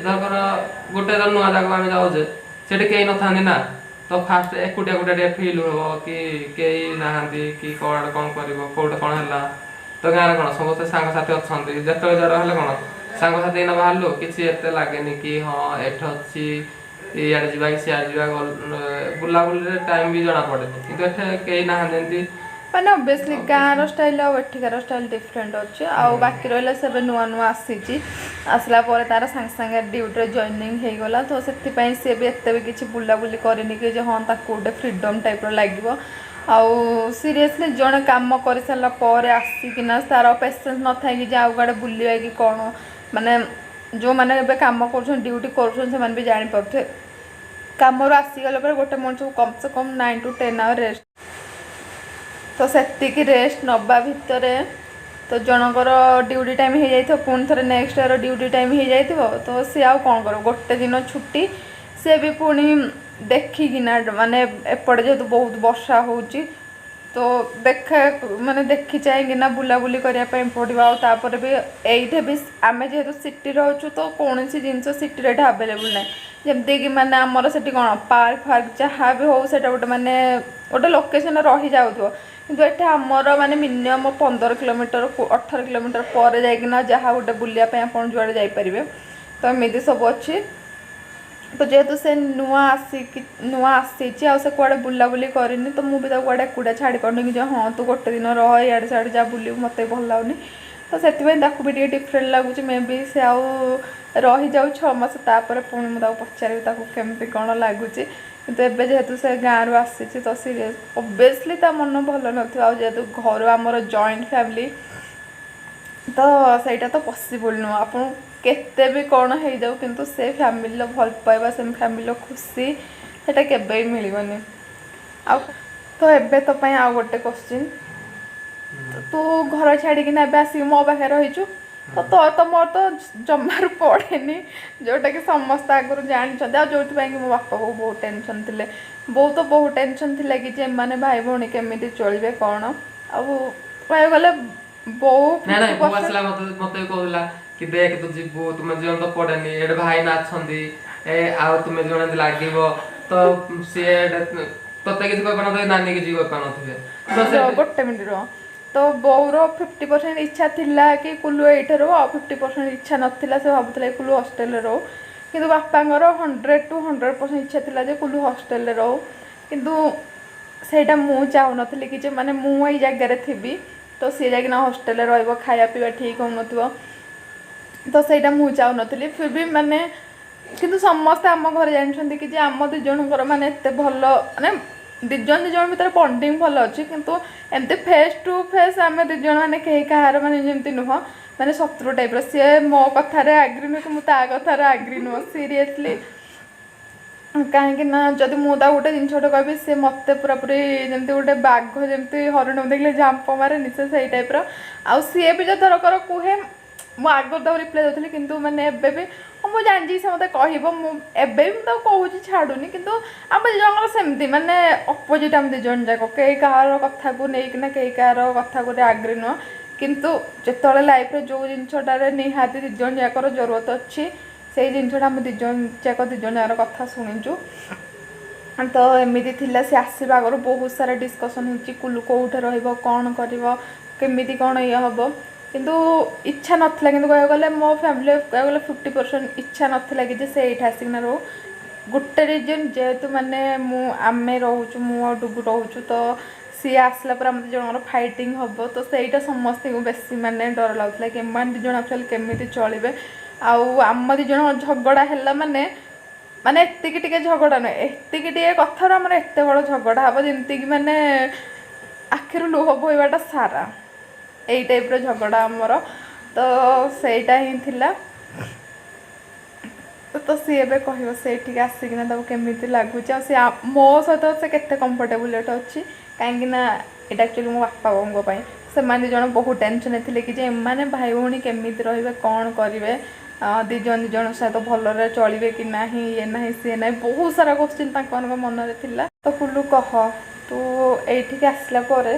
ଧର ଗୋଟେ ନୂଆ ଜାଗାକୁ ଆମେ ଯାଉଛେ ସେଠି କେହି ନଥାନ୍ତି ନା ତ ଫାଷ୍ଟ ଏକୁଟିଆ ଟିକେ ଫିଲ୍ ହେବ କି କେହି ନାହାନ୍ତି କି କୁଆଡ଼େ କ'ଣ କରିବ କୋଉଠି କ'ଣ ହେଲା ତ ଗାଁରେ କ'ଣ ସମସ୍ତେ ସାଙ୍ଗସାଥି ଅଛନ୍ତି ଯେତେବେଳେ ଜ୍ୱର ହେଲେ କ'ଣ ସାଙ୍ଗସାଥି ଏଇନା ବାହାରିଲୁ କିଛି ଏତେ ଲାଗେନି କି ହଁ ଏଠି ଅଛି ଇଆଡ଼େ ଯିବା କି ସିଆଡ଼େ ଯିବା ବୁଲାବୁଲିରେ ଟାଇମ୍ ବି ଜଣା ପଡ଼େନି କିନ୍ତୁ ଏଠି କେହି ନାହାନ୍ତି ଏମିତି ମାନେ ଅବଭିୟସଲି ଗାଁର ଷ୍ଟାଇଲ୍ ଆଉ ଏଠିକାର ଷ୍ଟାଇଲ୍ ଡିଫରେଣ୍ଟ ଅଛି ଆଉ ବାକି ରହିଲା ସେ ଏବେ ନୂଆ ଆସିଛି ଆସିଲା ପରେ ତାର ସାଙ୍ଗେ ସାଙ୍ଗେ ଡ୍ୟୁଟିରେ ଜଏନିଂ ହେଇଗଲା ତ ସେଥିପାଇଁ ସିଏ ବି ଏତେ ବି କିଛି ବୁଲାବୁଲି କରିନି କି ଯେ ହଁ ତାକୁ ଗୋଟେ ଫ୍ରିଡ଼ମ୍ ଟାଇପ୍ର ଲାଗିବ ଆଉ ସିରିୟସଲି ଜଣେ କାମ କରିସାରିଲା ପରେ ଆସିକିନା ତାର ପେସେନ୍ସ ନଥାଏ କି ଯେ ଆଉ କୁଆଡ଼େ ବୁଲିବା କି କ'ଣ ମାନେ ଯେଉଁମାନେ ଏବେ କାମ କରୁଛନ୍ତି ଡ୍ୟୁଟି କରୁଛନ୍ତି ସେମାନେ ବି ଜାଣିପାରୁଥିବେ କାମରୁ ଆସିଗଲା ପରେ ଗୋଟେ ମଣିଷକୁ କମ୍ ସେ କମ୍ 9 to 10 ଆୱାର ରେଷ୍ଟ ତ ସେତିକି ରେଷ୍ଟ ନେବା ଭିତରେ ତ ଜଣଙ୍କର ଡ୍ୟୁଟି ଟାଇମ୍ ହେଇଯାଇଥିବ ପୁଣି ଥରେ ନେକ୍ସଟ ଇୟର ଡ୍ୟୁଟି ଟାଇମ୍ ହେଇଯାଇଥିବ ତ ସିଏ ଆଉ କ'ଣ କରିବ ଗୋଟେ ଦିନ ଛୁଟି ସିଏ ବି ପୁଣି ଦେଖିକିନା ମାନେ ଏପଟେ ଯେହେତୁ ବହୁତ ବର୍ଷା ହେଉଛି ତ ମାନେ ଦେଖି ଚାହିଁକିନା ବୁଲାବୁଲି କରିବା ପାଇଁ ପଡ଼ିବ ଆଉ ତାପରେ ବି ଏଇଠି ବି ଆମେ ଯେହେତୁ ସିଟିରେ ଅଛୁ ତ କୌଣସି ଜିନିଷ ସିଟିରେ ଏଠି ଆଭେଲେବୁଲ୍ ନାହିଁ ଯେମିତିକି ମାନେ ଆମର ସେଠି କ'ଣ ପାର୍କ ଫାର୍କ ଯାହା ବି ହେଉ ସେଇଟା ଗୋଟେ ମାନେ ଗୋଟେ ଲୋକେସନ୍ରେ ରହିଯାଉଥିବ କିନ୍ତୁ ଏଠି ଆମର ମାନେ ମିନିମମ୍ 15 କିଲୋମିଟର 18 କିଲୋମିଟର ପରେ ଯାଇକିନା ଯାହା ଗୋଟେ ବୁଲିବା ପାଇଁ ଆପଣ ଯୁଆଡ଼େ ଯାଇପାରିବେ ତ ଏମିତି ସବୁ ଅଛି ତ ଯେହେତୁ ସେ ନୂଆ ଆସିଛି ଆଉ ସେ କୁଆଡ଼େ ବୁଲାବୁଲି କରିନି ତ ମୁଁ ବି ତାକୁ କୁଆଡ଼େ ଏକୁଟିଆ ଛାଡ଼ି ପାରୁନି କି ଯେ ହଁ ତୁ ଗୋଟେ ଦିନ ରହ ଇଆଡ଼େ ସିଆଡ଼େ ଯା ବୁଲିବୁ ମୋତେ ଭଲ ଲାଗୁନି ତ ସେଥିପାଇଁ ତାକୁ ବି ଟିକେ ଡିଫରେଣ୍ଟ ଲାଗୁଛି ମେ ବି ସେ ଆଉ ରହିଯାଉ 6 ମାସ ତାପରେ ପୁଣି ମୁଁ ତାକୁ ପଚାରିବି ତାକୁ କେମିତି କ'ଣ ଲାଗୁଛି କିନ୍ତୁ ଏବେ ଯେହେତୁ ସେ ଗାଁରୁ ଆସିଛି ତ ସିରିୟସ୍ ଅବଭିୟସଲି ତା ମନ ଭଲ ନଥିବ ଆଉ ଯେହେତୁ ଘରୁ ଆମର ଜଏଣ୍ଟ ଫ୍ୟାମିଲି ତ ସେଇଟା ତ ପସିବୁଲ୍ ନୁହଁ ଆପଣ କେତେ ବି କ'ଣ ହେଇଯାଉ କିନ୍ତୁ ସେ ଫ୍ୟାମିଲିର ଭଲ ପାଇବା ସେ ଫ୍ୟାମିଲିର ଖୁସି ସେଇଟା କେବେ ବି ମିଳିବନି ଆଉ ତ ଏବେ ତ ପାଇଁ ଆଉ ଗୋଟେ କ୍ୱେଶ୍ଚିନ୍ ତୁ ଘର ଛାଡ଼ିକିନା ଏବେ ଆସିକି ମୋ ପାଖରେ ରହିଛୁ ତ ମୋର ତ ଜମାରୁ ପଡ଼େନି ଯେଉଁଟାକି ସମସ୍ତେ ଆଗରୁ ଜାଣିଛନ୍ତି ଆଉ ଯେଉଁଥିପାଇଁ କି ମୋ ବାପା ବୋଉ ବହୁତ ଟେନସନ୍ ଥିଲେ ବୋଉ ତ ବହୁତ ଟେନସନ୍ ଥିଲା କି ଯେ ଏମାନେ ଭାଇ ଭଉଣୀ କେମିତି ଚଳିବେ କ'ଣ ଆଉ କହିବାକୁ ଗଲେ ବୋଉ ଆସିଲା ମତେ କହୁଥିଲା କି ଦେଖ ତୁ ଯିବୁ ତୁମେ ଜଣ ତ ପଡେନି ଏଠି ଭାଇନା ଅଛନ୍ତି ଆଉ ତୁମେ ଜଣେ ଲାଗିବ ତ ସିଏ ତତେ କିଛି କହିପାରୁନଥିବେ ନାନୀ କିଛି କହିପାରୁନଥିବେ ଗୋଟେ ମିନିଟ୍ ତ ବୋଉର 50% ଇଚ୍ଛା ଥିଲା କି କୁଲୁ ଏଇଠି ରହୁ ଆଉ 50% ଇଚ୍ଛା ନଥିଲା ସେ ଭାବୁଥିଲା କି କୁଲୁ ହଷ୍ଟେଲରେ ରହୁ କିନ୍ତୁ ବାପାଙ୍କର 100 to 100% ଇଚ୍ଛା ଥିଲା ଯେ କୁଲୁ ହଷ୍ଟେଲରେ ରହୁ କିନ୍ତୁ ସେଇଟା ମୁଁ ଚାହୁଁନଥିଲି କି ଯେ ମାନେ ମୁଁ ଏଇ ଜାଗାରେ ଥିବି ତ ସିଏ ଯାଇକିନା ହଷ୍ଟେଲରେ ରହିବ ଖାଇବା ପିଇବା ଠିକ୍ ହେଉନଥିବ ତ ସେଇଟା ମୁଁ ଚାହୁଁନଥିଲି ଫିର୍ ବି ମାନେ କିନ୍ତୁ ସମସ୍ତେ ଆମ ଘରେ ଜାଣିଛନ୍ତି କି ଯେ ଆମ ଦୁଇ ଜଣଙ୍କର ମାନେ ଏତେ ଭଲ ମାନେ ଦୁଇ ଜଣ ଭିତରେ ବଣ୍ଡିଙ୍ଗ ଭଲ ଅଛି କିନ୍ତୁ ଏମିତି ଫେସ୍ ଟୁ ଫେସ୍ ଆମେ ଦୁଇ ଜଣ ମାନେ କେହି କାହାର ମାନେ ଯେମିତି ନୁହଁ ମାନେ ଶତ୍ରୁ ଟାଇପ୍ର ସିଏ ମୋ କଥାରେ ଆଗ୍ରି ନୁହଁ କି ମୁଁ ତା କଥାରେ ଆଗ୍ରି ନୁହଁ ସିରିୟସଲି କାହିଁକି ନା ଯଦି ମୁଁ ତା ଗୋଟେ ଜିନିଷଟେ କହିବି ସେ ମୋତେ ପୁରାପୁରି ଯେମିତି ଗୋଟେ ବାଘ ଯେମିତି ହରିଣକୁ ଦେଖିଲେ ଝାମ୍ପ ମାରେନି ସେ ସେଇ ଟାଇପ୍ର। ଆଉ ସିଏ ବି ଯଦି ଧରକର କୁହେ ମୁଁ ଆଗରୁ ତାକୁ ରିପ୍ଲାଏ ଦେଉଥିଲି କିନ୍ତୁ ମାନେ ଏବେ ବି ମୁଁ ଜାଣିଛି ସେ ମୋତେ କହିବ ମୁଁ ଏବେ ବି ମୁଁ ତାକୁ କହୁଛି ଛାଡ଼ୁନି କିନ୍ତୁ ଆମ ଦୁଇ ଜଣଙ୍କର ସେମିତି ମାନେ ଅପୋଜିଟ୍ ଆମେ ଦୁଇ ଜଣ ଯାକ କେହି କାହାର କଥାକୁ ନେଇକିନା କେହି କାହାର କଥାକୁ ଆଗ୍ରି ନୁହଁ କିନ୍ତୁ ଯେତେବେଳେ ଲାଇଫ୍ରେ ଯେଉଁ ଜିନିଷଟାରେ ନିହାତି ଦୁଇ ଜଣ ଯାକର ଜରୁରତ ଅଛି ସେଇ ଜିନିଷଟା ଆମେ ଦୁଇ ଜଣ ଯାକର କଥା ଶୁଣିଛୁ। ତ ଏମିତି ଥିଲା ସେ ଆସିବା ଆଗରୁ ବହୁତ ସାରା ଡିସ୍କସନ୍ ହେଇଛି କୁଲୁ କେଉଁଠି ରହିବ କ'ଣ କରିବ କେମିତି କ'ଣ ଇଏ ହେବ କିନ୍ତୁ ଇଚ୍ଛା ନଥିଲା କିନ୍ତୁ କହିବାକୁ ଗଲେ ମୋ ଫ୍ୟାମିଲି କହିବାକୁ ଗଲେ 50% ଇଚ୍ଛା ନଥିଲା କି ଯେ ସେ ଏଇଠି ଆସିକିନା ରହୁ। ଗୋଟେ ରିଜନ୍ ଯେହେତୁ ମାନେ ଆମେ ରହୁଛୁ ମୁଁ ଆଉ ଡୁଗୁ ରହୁଛୁ ତ ସିଏ ଆସିଲା ପରେ ଆମ ଦୁଇ ଜଣଙ୍କର ଫାଇଟିଂ ହେବ ତ ସେଇଟା ସମସ୍ତଙ୍କୁ ବେଶୀ ମାନେ ଡର ଲାଗୁଥିଲା କି ଏମାନେ ଦୁଇ ଜଣ ଆକ୍ଚୁଆଲି କେମିତି ଚଳିବେ। ଆଉ ଆମ ଦୁଇ ଜଣ ଝଗଡ଼ା ହେଲା ମାନେ ଏତିକି ଟିକେ ଝଗଡ଼ା ନୁହେଁ ଏତିକି ଟିକେ କଥାରୁ ଆମର ଏତେ ବଡ଼ ଝଗଡ଼ା ହେବ ଯେମିତିକି ମାନେ ଆଖିରୁ ଲୁହ ବୋହିବାଟା ସାରା ଏଇ ଟାଇପ୍ର ଝଗଡ଼ା ଆମର। ତ ସେଇଟା ହିଁ ଥିଲା। ତ ସିଏ ଏବେ କହିବ ସେଇଠିକି ଆସିକିନା ତାକୁ କେମିତି ଲାଗୁଛି ଆଉ ସିଏ ମୋ ସହିତ ସେ କେତେ କମ୍ଫର୍ଟେବୁଲ୍ ଏଠି ଅଛି କାହିଁକିନା ଏଇଟା ଆକ୍ଚୁଆଲି ମୋ ବାପା ବୋଉଙ୍କ ପାଇଁ ସେମାନେ ଦୁଇ ଜଣ ବହୁତ ଟେନସନ୍ ଥିଲେ କି ଯେ ଏମାନେ ଭାଇ ଭଉଣୀ କେମିତି ରହିବେ କ'ଣ କରିବେ ଦୁଇ ଜଣ ସହିତ ଭଲରେ ଚଳିବେ କି ନାହିଁ ଇଏ ନାହିଁ ସିଏ ନାହିଁ ବହୁତ ସାରା କୋଶ୍ଚିନ୍ ତାଙ୍କମାନଙ୍କ ମନରେ ଥିଲା। ତ କୁଲୁ କହ ତୁ ଏଇଠିକି ଆସିଲା ପରେ